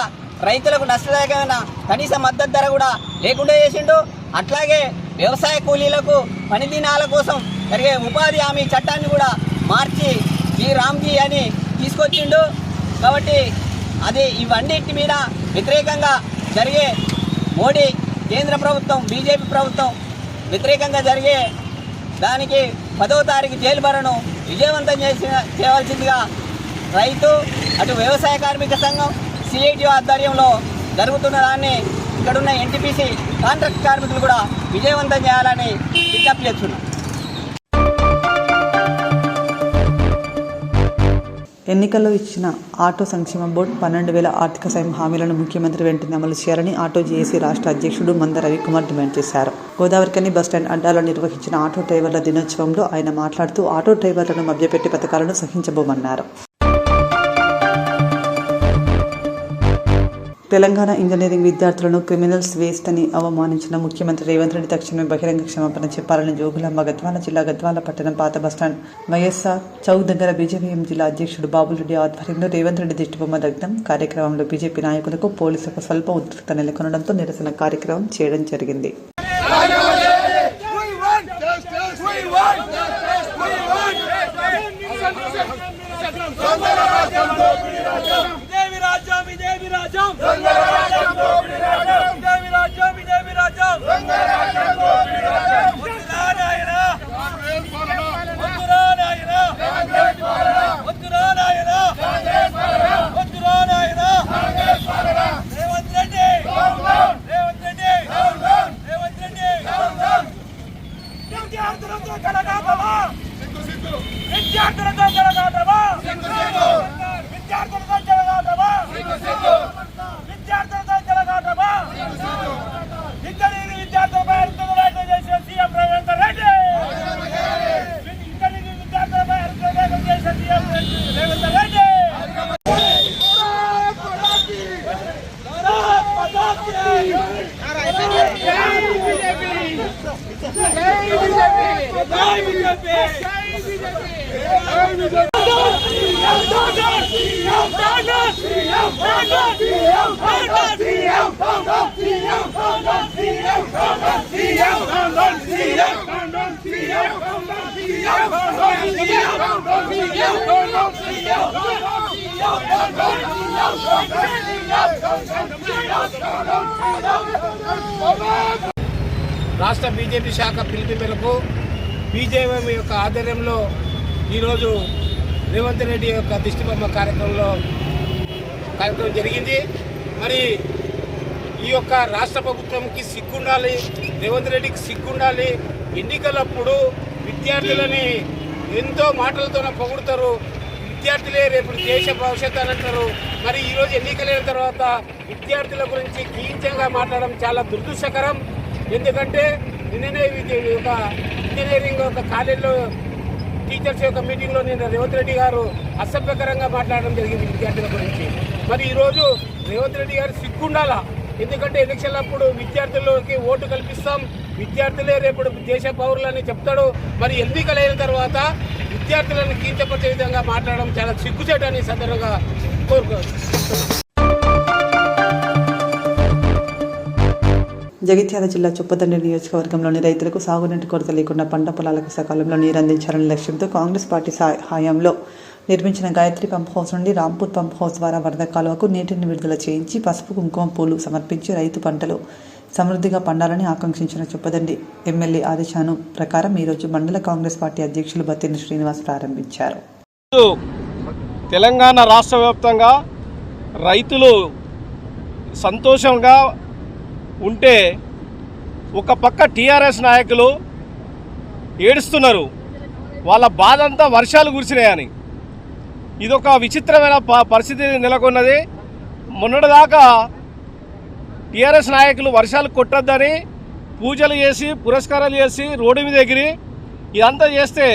రైతులకు నష్టదాయకమైన కనీస మద్దతు ధర కూడా లేకుండా చేసిండు. అట్లాగే వ్యవసాయ కూలీలకు పని దినాల కోసం జరిగే ఉపాధి హామీ చట్టాన్ని కూడా మార్చి ఈ రామ్జీ అని తీసుకొచ్చిండు. కాబట్టి అది ఇవన్నిటి మీద వ్యతిరేకంగా జరిగే మోడీ కేంద్ర ప్రభుత్వం బీజేపీ ప్రభుత్వం వ్యతిరేకంగా జరిగే దానికి 10వ తారీఖు జైలు బరను విజయవంతం చేయవలసిందిగా రైతు అటు వ్యవసాయ కార్మిక సంఘం సిఐటి ఆధ్వర్యంలో జరుగుతున్న దాన్ని ఇక్కడున్న ఎన్టీపీసీ కాంట్రాక్ట్ కార్మికులు కూడా విజయవంతం చేయాలని విజ్ఞప్తి చేస్తున్నాం. ఎన్నికల్లో ఇచ్చిన ఆటో సంక్షేమ బోర్డు 12,000 ఆర్థిక సాయం హామీలను ముఖ్యమంత్రి వెంటనే అమలు చేయాలని ఆటో జేఏసీ రాష్ట్ర అధ్యక్షుడు మంద రవికుమార్ డిమాండ్ చేశారు. గోదావరికని బస్టాండ్ అడ్డాలో నిర్వహించిన ఆటో డ్రైవర్ల దినోత్సవంలో ఆయన మాట్లాడుతూ ఆటో డ్రైవర్లను మభ్యపెట్టే పథకాలను సహించబోమన్నారు. తెలంగాణ ఇంజనీరింగ్ విద్యార్థులను క్రిమినల్స్ వేస్ట్ అని అవమానించిన ముఖ్యమంత్రి రేవంత్ రెడ్డి తక్షణమే బహిరంగ క్షమాపణ చెప్పాలని జోగులాంబ గద్వాల జిల్లా గద్వాల పట్టణం పాత బస్టాండ్ వైఎస్ఆర్ చౌక్ దగ్గర బీజేపీఎం జిల్లా అధ్యక్షుడు బాబులరెడ్డి ఆధ్వర్యంలో రేవంత్ రెడ్డి దిష్టిబొమ్మ దగ్ధం కార్యక్రమంలో బీజేపీ నాయకులకు పోలీసులకు స్వల్ప ఉద్రిక్తత నెలకొనడంతో నిరసన కార్యక్రమం చేయడం జరిగింది. రాష్ట్ర బీజేపీ శాఖ పిలుపు మేరకు బీజేపీ యొక్క ఆధ్వర్యంలో ఈరోజు రేవంత్ రెడ్డి యొక్క దిష్టిబొమ్మ కార్యక్రమం జరిగింది. మరి ఈ యొక్క రాష్ట్ర ప్రభుత్వంకి సిగ్గుండాలి, రేవంత్ రెడ్డికి సిగ్గుండాలి. ఎన్నికలప్పుడు విద్యార్థులని ఎంతో మాటలతోనే పొగుడుతారు. విద్యార్థులే రేపు దేశ భవిష్యత్తు అని అంటారు. మరి ఈరోజు ఎన్నికలైన తర్వాత విద్యార్థుల గురించి కీచంగా మాట్లాడడం చాలా దురదృష్టకరం. ఎందుకంటే నిన్ననే ఒక ఇంజనీరింగ్ ఒక కాలేజీలో టీచర్స్ యొక్క మీటింగ్లో నిన్న రేవంత్ రెడ్డి గారు అసభ్యకరంగా మాట్లాడడం జరిగింది విద్యార్థుల గురించి. మరి ఈరోజు రేవంత్ రెడ్డి గారు సిగ్గుండాలా. ఎందుకంటే ఎలక్షన్లప్పుడు విద్యార్థులకి ఓటు కల్పిస్తాం, విద్యార్థులే రేపు దేశ పౌరులని చెప్తాడు. మరి ఎన్నికలైన తర్వాత విద్యార్థులను కించపరిచే విధంగా మాట్లాడడం చాలా సిగ్గుచేటని సందర్భంగా కోరుకోవచ్చు. జగిత్యాల జిల్లా చొప్పదండి నియోజకవర్గంలోని రైతులకు సాగునీటి కొరత లేకుండా పంట పొలాలకు సకాలంలో నీరు అందించాలనే లక్ష్యంతో కాంగ్రెస్ పార్టీ హయాంలో నిర్మించిన గాయత్రి పంప్ హౌస్ నుండి రాంపూర్ పంప్ హౌస్ ద్వారా వరద కాలువకు నీటిని విడుదల చేయించి పసుపు కుంకుమ పూలు సమర్పించి రైతు పంటలు సమృద్ధిగా పండాలని ఆకాంక్షించిన చొప్పదండి ఎమ్మెల్యే ఆదేశాను ప్రకారం ఈరోజు మండల కాంగ్రెస్ పార్టీ అధ్యక్షులు బత్తిని శ్రీనివాస్ ప్రారంభించారు. తెలంగాణ రాష్ట్ర వ్యాప్తంగా రైతులు సంతోషంగా ఉంటే ఒక పక్క టీఆర్ఎస్ నాయకులు ఏడుస్తున్నారు. వాళ్ళ బాధ అంతా వర్షాలు కురిసినాయని. ఇదొక విచిత్రమైన పరిస్థితి నెలకొన్నది. మొన్నటిదాకా టీఆర్ఎస్ నాయకులు వర్షాలు కొట్టొద్దని పూజలు చేసి పురస్కారాలు చేసి రోడ్డు మీద ఎగిరి ఇదంతా చేస్తే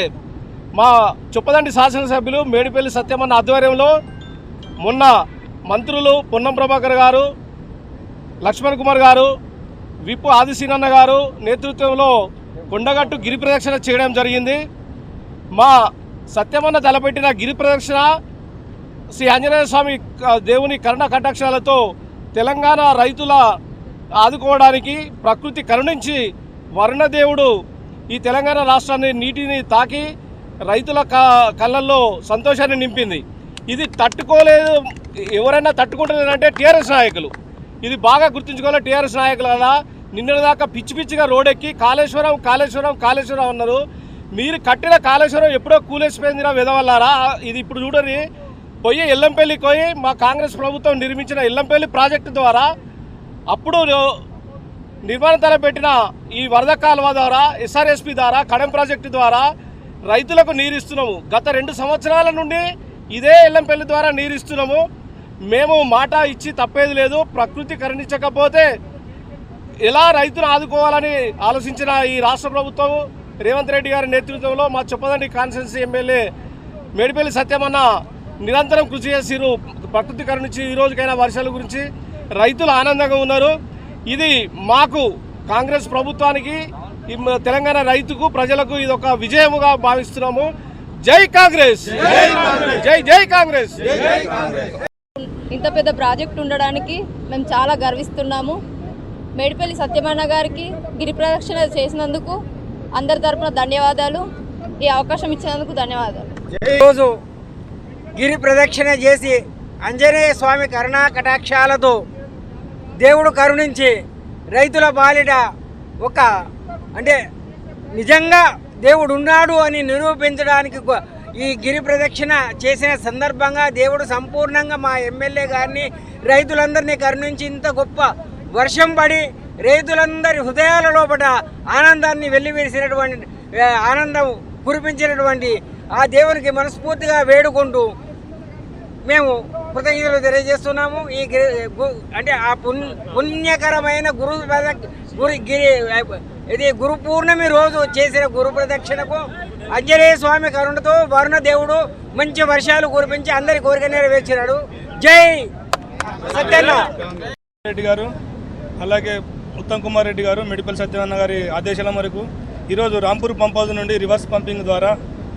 మా చొప్పదండి శాసనసభ్యులు మేడిపల్లి సత్యమన్న ఆధ్వర్యంలో మొన్న మంత్రులు పొన్నం ప్రభాకర్ గారు, లక్ష్మణ్ కుమార్ గారు, విప్పు ఆదిశీనన్న గారు నేతృత్వంలో కొండగట్టు గిరి ప్రదక్షిణ చేయడం జరిగింది. మా సత్యమన్న తలపెట్టిన గిరి ప్రదక్షిణ శ్రీ ఆంజనేయ స్వామి దేవుని కరుణ కటాక్షాలతో తెలంగాణ రైతుల ఆదుకోవడానికి ప్రకృతి కరుణించి వరుణదేవుడు ఈ తెలంగాణ రాష్ట్రాన్ని నీటిని తాకి రైతుల కళ్ళల్లో సంతోషాన్ని నింపింది. ఇది తట్టుకోలేదు, ఎవరైనా తట్టుకుంటున్నారంటే టీఆర్ఎస్ నాయకులు. ఇది బాగా గుర్తుంచుకోవాలి. టీఆర్ఎస్ నాయకులు కదా నిన్నటిదాకా పిచ్చి పిచ్చిగా రోడెక్కి కాళేశ్వరం కాళేశ్వరం కాళేశ్వరం అన్నారు. మీరు కట్టిన కాళేశ్వరం ఎప్పుడో కూలేసిపోయిందిరా విధవల్లారా. ఇది ఇప్పుడు చూడండి, పోయి ఎల్లంపల్లికి పోయి మా కాంగ్రెస్ ప్రభుత్వం నిర్మించిన ఎల్లంపల్లి ప్రాజెక్టు ద్వారా అప్పుడు నిర్మాణం తలపెట్టిన ఈ వరద కాలువ ద్వారా ఎస్ఆర్ఎస్పి ద్వారా కడెం ప్రాజెక్టు ద్వారా రైతులకు నీరిస్తున్నాము. గత 2 సంవత్సరాల నుండి ఇదే ఎల్లంపల్లి ద్వారా నీరిస్తున్నాము. మేము మాట ఇచ్చి తప్పేది లేదు. ప్రకృతి కరుణించకపోతే ఎలా రైతును ఆదుకోవాలని ఆలోచించిన ఈ రాష్ట్ర ప్రభుత్వం రేవంత్ రెడ్డి గారి నేతృత్వంలో మా చొప్పదండి కాన్స్టిట్యున్సీ ఎమ్మెల్యే మేడిపల్లి సత్యమన్న నిరంతరం కృషి చేసిరు. ప్రకృతి కరుణించి ఈ రోజుకైనా వర్షాల గురించి రైతులు ఆనందంగా ఉన్నారు. ఇది మాకు కాంగ్రెస్ ప్రభుత్వానికి తెలంగాణ రైతుకు ప్రజలకు ఇది ఒక విజయముగా భావిస్తున్నాము. జై కాంగ్రెస్, జై జై కాంగ్రెస్. ఇంత పెద్ద ప్రాజెక్ట్ ఉండడానికి మేము చాలా గర్విస్తున్నాము. మేడిపల్లి సత్యమన్న గారికి గిరి ప్రదక్షిణ చేసినందుకు అందరి తరపున ధన్యవాదాలు. ఈ అవకాశం ఇచ్చినందుకు ధన్యవాదాలు. ఈరోజు గిరి ప్రదక్షిణ చేసి ఆంజనేయ స్వామి కరుణా కటాక్షాలతో దేవుడు కరుణించి రైతుల బాలిట ఒక అంటే నిజంగా దేవుడు ఉన్నాడు అని నిరూపించడానికి ఈ గిరి ప్రదక్షిణ చేసిన సందర్భంగా దేవుడు సంపూర్ణంగా మా ఎమ్మెల్యే గారిని రైతులందరినీ కరుణించి ఇంత గొప్ప వర్షం పడి రైతులందరి హృదయాల లోపల ఆనందాన్ని వెల్లివిరిసినటువంటి ఆనందం కురిపించినటువంటి ఆ దేవునికి మనస్ఫూర్తిగా వేడుకుంటూ మేము కృతజ్ఞతలు తెలియజేస్తున్నాము. ఈ అంటే ఆ పుణ్యకరమైన గురు పూర్ణమి రోజు చేసిన గురు ప్రదక్షిణకు ఆంజనేయ స్వామి కరుణతో వరుణ దేవుడు మంచి వర్షాలు కురిపించి అందరి కోరిక నెరవేర్చినాడు. జై సత్యన్న రెడ్డి గారు, అలాగే ఉత్తమ్ కుమార్ రెడ్డి గారు, మేడిపల్లి సత్యమన్న గారి ఆదేశాల మేరకు ఈరోజు రాంపూర్ పంప్ హౌస్ నుండి రివర్స్ పంపింగ్ ద్వారా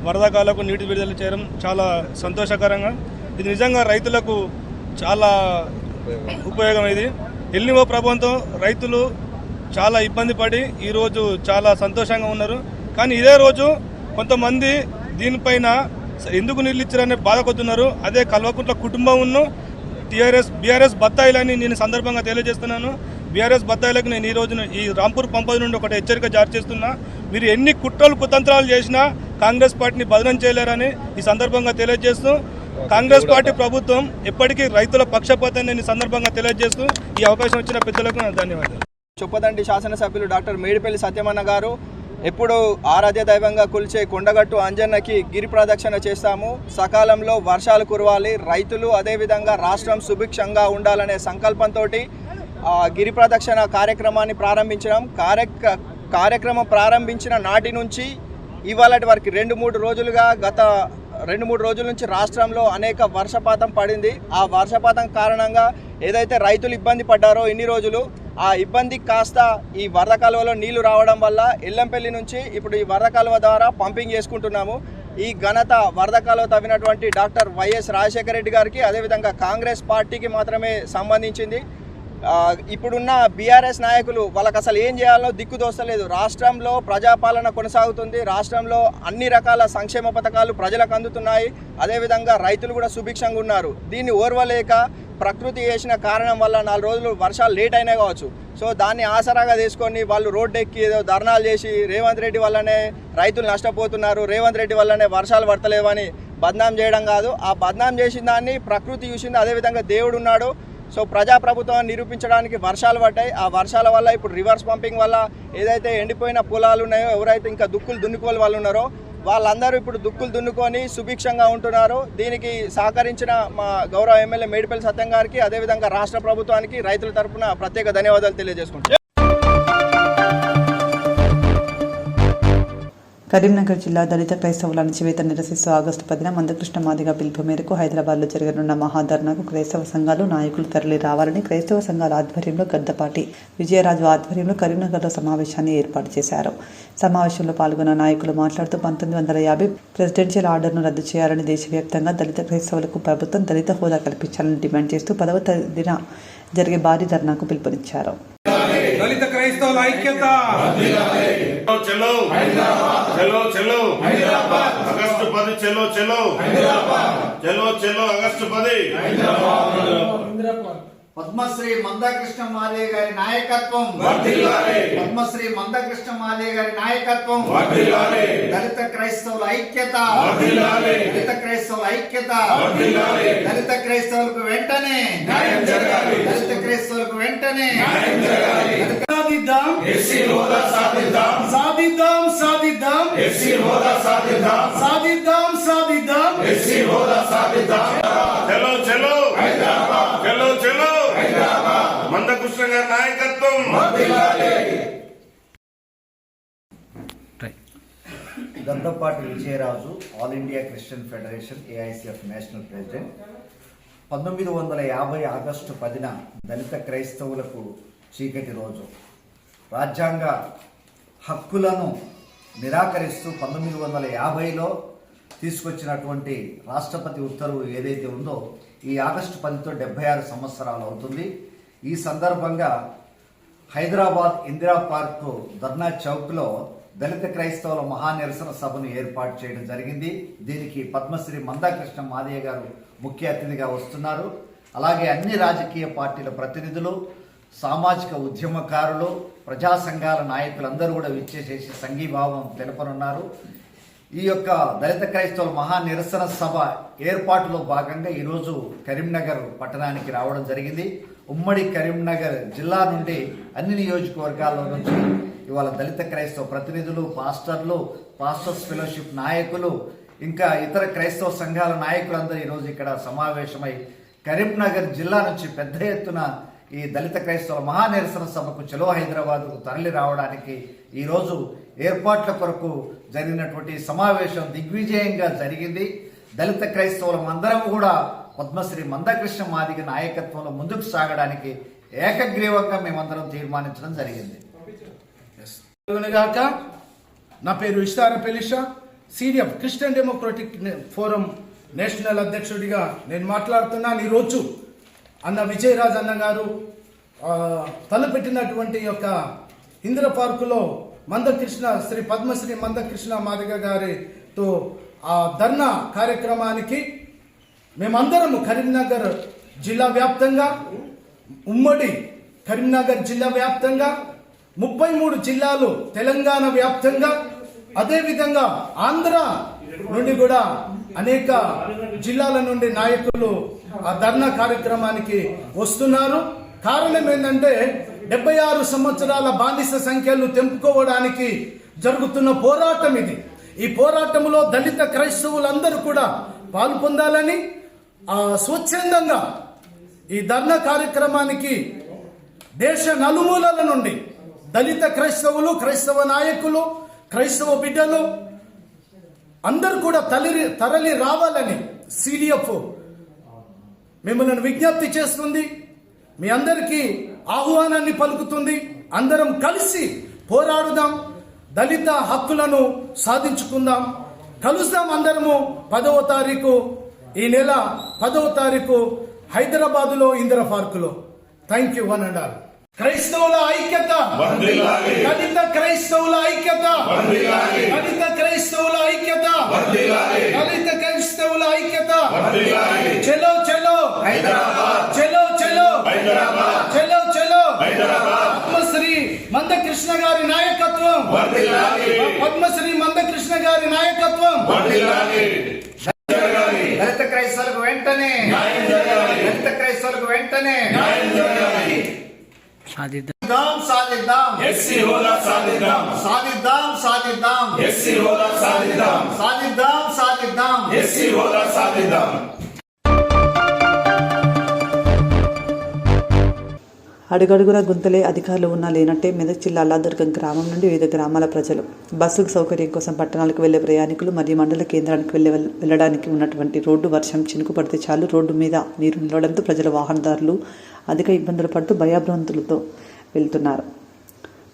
వరదకాలకు నీటి విడుదల చేయడం చాలా సంతోషకరంగా. ఇది నిజంగా రైతులకు చాలా ఉపయోగం. ఇది ఎల్నివో ప్రభావంతో రైతులు చాలా ఇబ్బంది పడి ఈరోజు చాలా సంతోషంగా ఉన్నారు. కానీ ఇదే రోజు కొంతమంది దీనిపైన ఎందుకు నీళ్ళు ఇచ్చారనే బాధపడుతున్నారు. అదే కల్వకుంట్ల కుటుంబం బీఆర్ఎస్ బత్తాయిలని నేను సందర్భంగా తెలియజేస్తున్నాను. బీఆర్ఎస్ బత్తాయిలకు నేను ఈ రోజున ఈ రాంపూర్ పంప నుండి ఒకటి హెచ్చరిక జారీ చేస్తున్నా. మీరు ఎన్ని కుట్రలు కుతంత్రాలు చేసినా కాంగ్రెస్ పార్టీని బదనం చేయలేరని ఈ సందర్భంగా తెలియజేస్తూ కాంగ్రెస్ పార్టీ ప్రభుత్వం ఎప్పటికీ రైతుల పక్షపాతాన్ని సందర్భంగా తెలియజేస్తూ ఈ అవకాశం ఇచ్చిన పెద్దలకు ధన్యవాదాలు. చొప్పదండి శాసనసభ్యులు డాక్టర్ మేడిపల్లి సత్యమన్న గారు ఎప్పుడు ఆరాధ్య దైవంగా కొలిచే కొండగట్టు అంజన్నకి గిరి ప్రదక్షిణ చేస్తాము. సకాలంలో వర్షాలు కురవాలి, రైతులు అదేవిధంగా రాష్ట్రం సుభిక్షంగా ఉండాలనే సంకల్పంతో గిరి ప్రదక్షిణ కార్యక్రమాన్ని ప్రారంభించడం. కార్యక్రమం ప్రారంభించిన నాటి నుంచి ఇవాళటి వరకు 2-3 రోజులుగా గత 2-3 రోజుల నుంచి రాష్ట్రంలో అనేక వర్షపాతం పడింది. ఆ వర్షపాతం కారణంగా ఏదైతే రైతులు ఇబ్బంది పడ్డారో ఇన్ని రోజులు ఆ ఇబ్బంది కాస్త ఈ వరద కాలువలో నీళ్లు రావడం వల్ల ఎల్లంపల్లి నుంచి ఇప్పుడు ఈ వరద కాలువ ద్వారా పంపింగ్ చేసుకుంటున్నాము. ఈ ఘనత వరద కాలువ తవ్వినటువంటి డాక్టర్ వైఎస్ రాజశేఖర రెడ్డి గారికి అదేవిధంగా కాంగ్రెస్ పార్టీకి మాత్రమే సంబంధించింది. ఇప్పుడున్న బీఆర్ఎస్ నాయకులు వాళ్ళకి అసలు ఏం చేయాలో దిక్కుదోస్తలేదు. రాష్ట్రంలో ప్రజాపాలన కొనసాగుతుంది. రాష్ట్రంలో అన్ని రకాల సంక్షేమ పథకాలు ప్రజలకు అందుతున్నాయి. అదేవిధంగా రైతులు కూడా సుభిక్షంగా ఉన్నారు. దీన్ని ఓర్వలేక ప్రకృతి చేసిన కారణం వల్ల 4 రోజులు వర్షాలు లేట్ అయినా కావచ్చు. సో దాన్ని ఆసరాగా తీసుకొని వాళ్ళు రోడ్డు ఎక్కి ఏదో ధర్నాలు చేసి రేవంత్ రెడ్డి వల్లనే రైతులు నష్టపోతున్నారు, రేవంత్ రెడ్డి వల్లనే వర్షాలు పడతలేవని బద్నాం చేయడం కాదు. ఆ బద్నాం చేసిన దాన్ని ప్రకృతి చూసింది, అదేవిధంగా దేవుడు ఉన్నాడు. సో ప్రజాప్రభుత్వాన్ని నిరూపించడానికి వర్షాలు పడ్డాయి. ఆ వర్షాల వల్ల ఇప్పుడు రివర్స్ పంపింగ్ వల్ల ఏదైతే ఎండిపోయిన పొలాలు ఉన్నాయో, ఎవరైతే ఇంకా దుక్కులు దున్నుకోని వాళ్ళు ఉన్నారో వాళ్ళందరూ ఇప్పుడు దుక్కులు దున్నుకొని సుభిక్షంగా ఉంటున్నారు. దీనికి సహకరించిన మా గౌరవ ఎమ్మెల్యే మేడిపల్లి సత్యం గారికి అదేవిధంగా రాష్ట్ర ప్రభుత్వానికి రైతుల తరఫున ప్రత్యేక ధన్యవాదాలు తెలియజేసుకుంటున్నాను. కరీంనగర్ జిల్లా దళిత క్రైస్తవుల అణచివేత నిరసిస్తూ ఆగస్టు 10న మందకృష్ణ మాదిగ పిలుపు మేరకు హైదరాబాద్లో జరగనున్న మహాధర్నాకు క్రైస్తవ సంఘాలు నాయకులు తరలి రావాలని క్రైస్తవ సంఘాల ఆధ్వర్యంలో గద్దపాటి విజయరాజు ఆధ్వర్యంలో కరీంనగర్లో సమావేశాన్ని ఏర్పాటు చేశారు. సమావేశంలో పాల్గొన్న నాయకులు మాట్లాడుతూ 1950 ప్రెసిడెన్షియల్ ఆర్డర్ను రద్దు చేయాలని, దేశవ్యాప్తంగా దళిత క్రైస్తవులకు ప్రభుత్వం దళిత హోదా కల్పించాలని డిమాండ్ చేస్తూ 10వ తేదీన జరిగే భారీ ధర్నాకు పిలుపునిచ్చారు. దళిత క్రైస్తవుల ఐక్యత చలో చలో చలో ఆగస్టు 10 చలో చలో చలో చలో ఆగస్టు 10 పద్మశ్రీ మందకృష్ణ మాదిగ గారి నాయకత్వం, పద్మశ్రీ మందకృష్ణ మాదిగ గారి నాయకత్వం, దళిత క్రైస్తవుల ఐక్యత, దళిత క్రైస్తవుల ఐక్యత, దళిత క్రైస్తవులకు వెంటనే దళిత క్రైస్తవులకు వెంటనే సాధిద్దాం, ఎస్సీ హోదా సాధిద్దాం, సాధిద్దాం సాధిద్దాం, ఎస్సీ హోదా సాధిద్దాం, సాధిద్దాం సాధిద్దాం, ఎస్సీ హోదా సాధిద్దాం. చలో చలో చలో చలో మందకృష్ణ గారి నాయకత్వం. Gaddapati Vijayaraju, all India Christian Federation AICF national president. 1950 August 10న దళిత క్రైస్తవులకు చీకటి రోజు. రాజ్యాంగ హక్కులను నిరాకరిస్తూ 1950లో తీసుకొచ్చినటువంటి రాష్ట్రపతి ఉత్తర్వు ఏదైతే ఉందో ఈ ఆగస్టు 10తో 76 సంవత్సరాలు అవుతుంది. ఈ సందర్భంగా హైదరాబాద్ ఇందిరా పార్క్ ధర్నా చౌక్లో దళిత క్రైస్తవుల మహానిరసన సభను ఏర్పాటు చేయడం జరిగింది. దీనికి పద్మశ్రీ మందకృష్ణ మాదిగ గారు ముఖ్య అతిథిగా వస్తున్నారు. అలాగే అన్ని రాజకీయ పార్టీల ప్రతినిధులు, సామాజిక ఉద్యమకారులు, ప్రజా సంఘాల నాయకులందరూ కూడా విచ్చేసేసి సంఘీభావం తెలపనున్నారు. ఈ యొక్క దళిత క్రైస్తవుల మహా నిరసన సభ ఏర్పాటులో భాగంగా ఈరోజు కరీంనగర్ పట్టణానికి రావడం జరిగింది. ఉమ్మడి కరీంనగర్ జిల్లా నుండి అన్ని నియోజకవర్గాల్లో నుంచి ఇవాళ దళిత క్రైస్తవ ప్రతినిధులు, పాస్టర్లు, పాస్టర్స్ ఫెలోషిప్ నాయకులు, ఇంకా ఇతర క్రైస్తవ సంఘాల నాయకులందరూ ఈరోజు ఇక్కడ సమావేశమై కరీంనగర్ జిల్లా నుంచి పెద్ద ఎత్తున ఈ దళిత క్రైస్తవుల మహానిరసన సభకు చలో హైదరాబాద్కు తరలి రావడానికి ఈరోజు ఏర్పాట్ల కొరకు జరిగినటువంటి సమావేశం దిగ్విజయంగా జరిగింది. దళిత క్రైస్తవులం అందరం కూడా పద్మశ్రీ మందకృష్ణ మాదిగ నాయకత్వంలో ముందుకు సాగడానికి ఏకగ్రీవంగా మేమందరం తీర్మానించడం జరిగింది. నా పేరు Ishtara Pelisha, CDF Christian Democratic Forum national అధ్యక్షుడిగా నేను మాట్లాడుతున్నాను. ఈరోజు అన్న విజయరాజ్ అన్న గారు తలపెట్టినటువంటి యొక్క ఇందిరా పార్కులో మందకృష్ణ శ్రీ పద్మశ్రీ మందకృష్ణ మాదిగ గారితో ఆ ధర్నా కార్యక్రమానికి మేమందరము కరీంనగర్ జిల్లా వ్యాప్తంగా, ఉమ్మడి కరీంనగర్ జిల్లా వ్యాప్తంగా, 33 జిల్లాలు తెలంగాణ వ్యాప్తంగా, అదేవిధంగా ఆంధ్ర నుండి కూడా అనేక జిల్లాల నుండి నాయకులు ఆ ధర్నా కార్యక్రమానికి వస్తున్నారు. కారణం ఏంటంటే 76 సంవత్సరాల బానిస సంఖ్యలు తెంపుకోవడానికి జరుగుతున్న పోరాటం ఇది. ఈ పోరాటంలో దళిత క్రైస్తవులందరూ కూడా పాలు పొందాలని స్వచ్ఛందంగా ఈ ధర్నా కార్యక్రమానికి దేశ నలుమూలల నుండి దళిత క్రైస్తవులు, క్రైస్తవ నాయకులు, క్రైస్తవ బిడ్డలు అందరూ కూడా తరలి రావాలని సిడిఎఫ్ మిమ్మల్ని విజ్ఞప్తి చేస్తుంది. మీ అందరికీ ఆహ్వానాన్ని పలుకుతుంది. అందరం కలిసి పోరాడుదాం, దళిత హక్కులను సాధించుకుందాం, కలుద్దాం. అందరము 10వ తారీఖు, ఈ నెల 10వ తారీఖు హైదరాబాదులో ఇందిరా పార్కులో. Thank you one and all. క్రైస్తవుల ఐక్యత, దళిత క్రైస్తవుల ఐక్యత, దళిత క్రైస్తవుల ఐక్యత, దళిత క్రైస్తవుల ఐక్యత. చలో చలో చలో చలో చలో చలో. పద్మశ్రీ మందకృష్ణ గారి నాయకత్వం, పద్మశ్రీ మందకృష్ణ గారి నాయకత్వం. దళిత క్రైస్తవులకు వెంటనే, దళిత క్రైస్తవులకు వెంటనే సాధిద్దాం సాధిద్దాం, ఎస్సీ హోదా సాధిద్దాం, సాధిద్దాం సాధిద్దాం, ఎస్సీ హోదా సాధిద్దాం, సాధిద్దాం సాధిద్దాం, ఎస్సీ హోదా సాధిద్దాం. అడుగడుగున గుంతలే, అధికారులు ఉన్నా లేనట్టే మెదక్ జిల్లా అల్లాదుర్గం గ్రామం నుండి వివిధ గ్రామాల ప్రజలు బస్సుకు సౌకర్యం కోసం పట్టణాలకు వెళ్లే ప్రయాణికులు మరియు మండల కేంద్రానికి వెళ్ళడానికి ఉన్నటువంటి రోడ్డు వర్షం చినుకు పడితే చాలు రోడ్డు మీద నీరు నిలవడంతో ప్రజల వాహనదారులు అధిక ఇబ్బందులు పడుతూ భయభ్రాంతులతో వెళ్తున్నారు.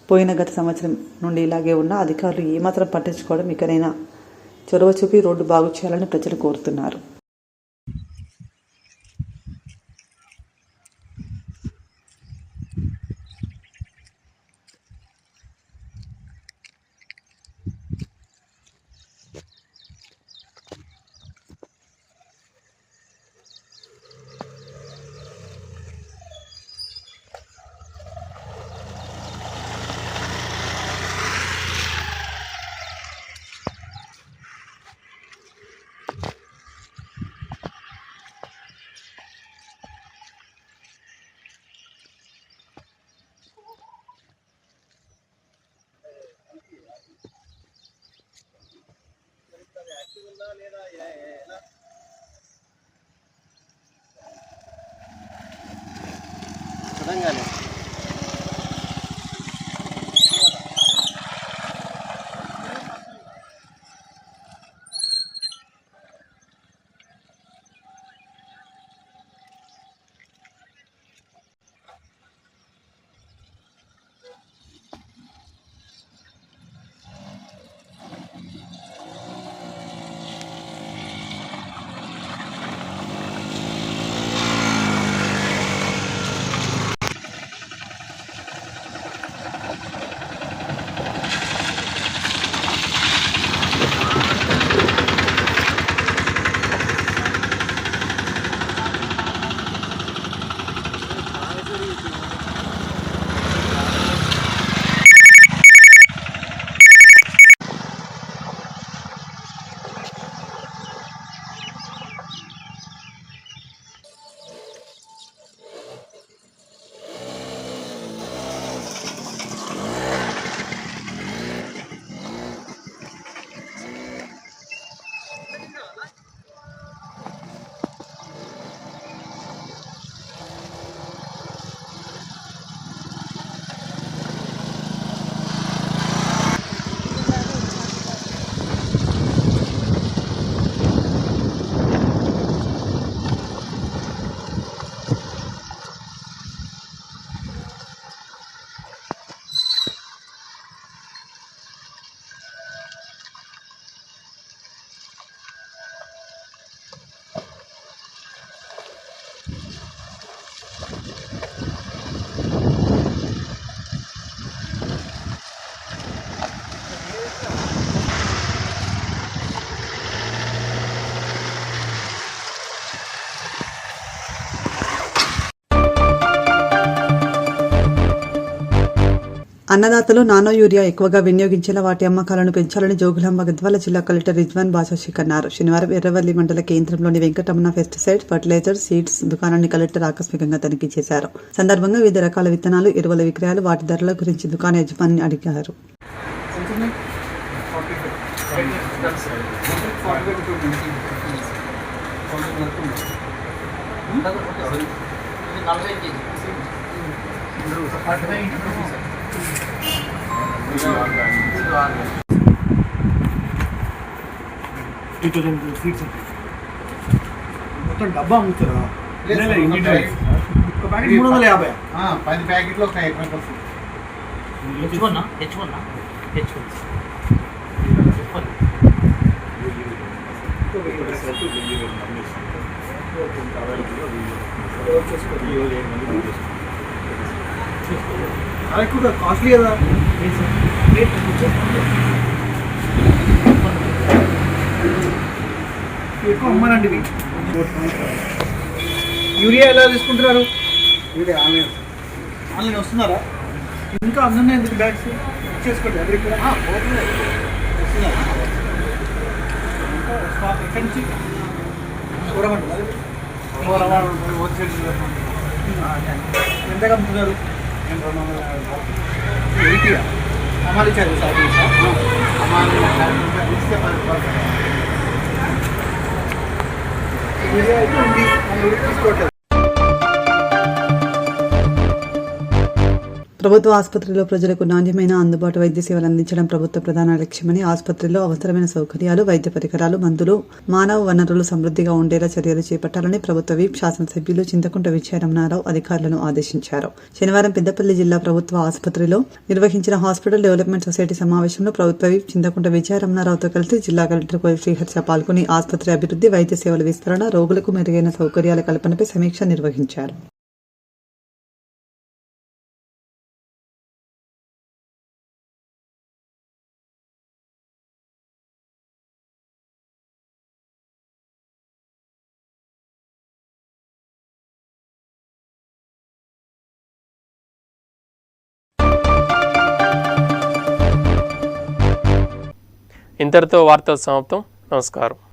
పోయిన గత సంవత్సరం నుండి ఇలాగే ఉన్న అధికారులు ఏమాత్రం పట్టించుకోవడం ఇకనైనా చొరవ చూపి రోడ్డు బాగు చేయాలని ప్రజలు కోరుతున్నారు. అన్నదాతలు నానో యూరియా ఎక్కువగా వినియోగించేలా వాటి అమ్మకాలను పెంచాలని జోగులాంబ గద్వాల జిల్లా కలెక్టర్ రిజ్వాన్ బాషాషిక్ అన్నారు. శనివారం ఎర్రవల్లి మండల కేంద్రంలోని వెంకటరమణ పెస్టిసైడ్, ఫర్టిలైజర్, సీడ్స్ దుకాణాన్ని కలెక్టర్ ఆకస్మికంగా తనిఖీ చేశారు. సందర్భంగా వివిధ రకాల విత్తనాలు, ఎరువుల విక్రయాలు, వాటి ధరల గురించి దుకాణ యజమానిని అడిగారు. మొత్తం డబ్బా అమ్ముతారా? 350. 10 ప్యాకెట్లు ఒక ఎక్కువ కాస్ట్లీ కదా. ఎక్కువ అమ్మనండి. యూరియా ఎలా తీసుకుంటున్నారు? యూరియా ఆన్లైన్ వస్తున్నారా? ఇంకా అందరినీ ఎందుకు బ్యాగ్స్ చేసుకోండి. ఎవరికి కూడా వస్తున్నారా? ఎక్కడి నుంచి చూడమంటారు? ఎంతగా అమ్ముతున్నారు? हमारे चाहिए ప్రభుత్వ ఆసుపత్రిలో ప్రజలకు నాణ్యమైన అందుబాటు వైద్య సేవలు అందించడం ప్రభుత్వ ప్రధాన లక్ష్యమని, ఆసుపత్రిలో అవసరమైన సౌకర్యాలు, వైద్య పరికరాలు, మందులు, మానవ వనరులు సమృద్ధిగా ఉండేలా చర్యలు చేపట్టాలని ప్రభుత్వ విప్ శాసనసభ్యులు చింతకుంట విజయరమణారావు అధికారులను ఆదేశించారు. శనివారం పెద్దపల్లి జిల్లా ప్రభుత్వ ఆసుపత్రిలో నిర్వహించిన హాస్పిటల్ డెవలప్మెంట్ సొసైటీ సమావేశంలో ప్రభుత్వ విప్ చింతకుంట విజయరమణారావుతో కలిసి జిల్లా కలెక్టర్ కోయ శ్రీహర్ష పాల్గొని ఆసుపత్రి అభివృద్ధి, వైద్య సేవల విస్తరణ, రోగులకు మెరుగైన సౌకర్యాల కల్పనపై సమీక్ష నిర్వహించారు. ఇంతటితో వార్తలు సమాప్తం. నమస్కారం.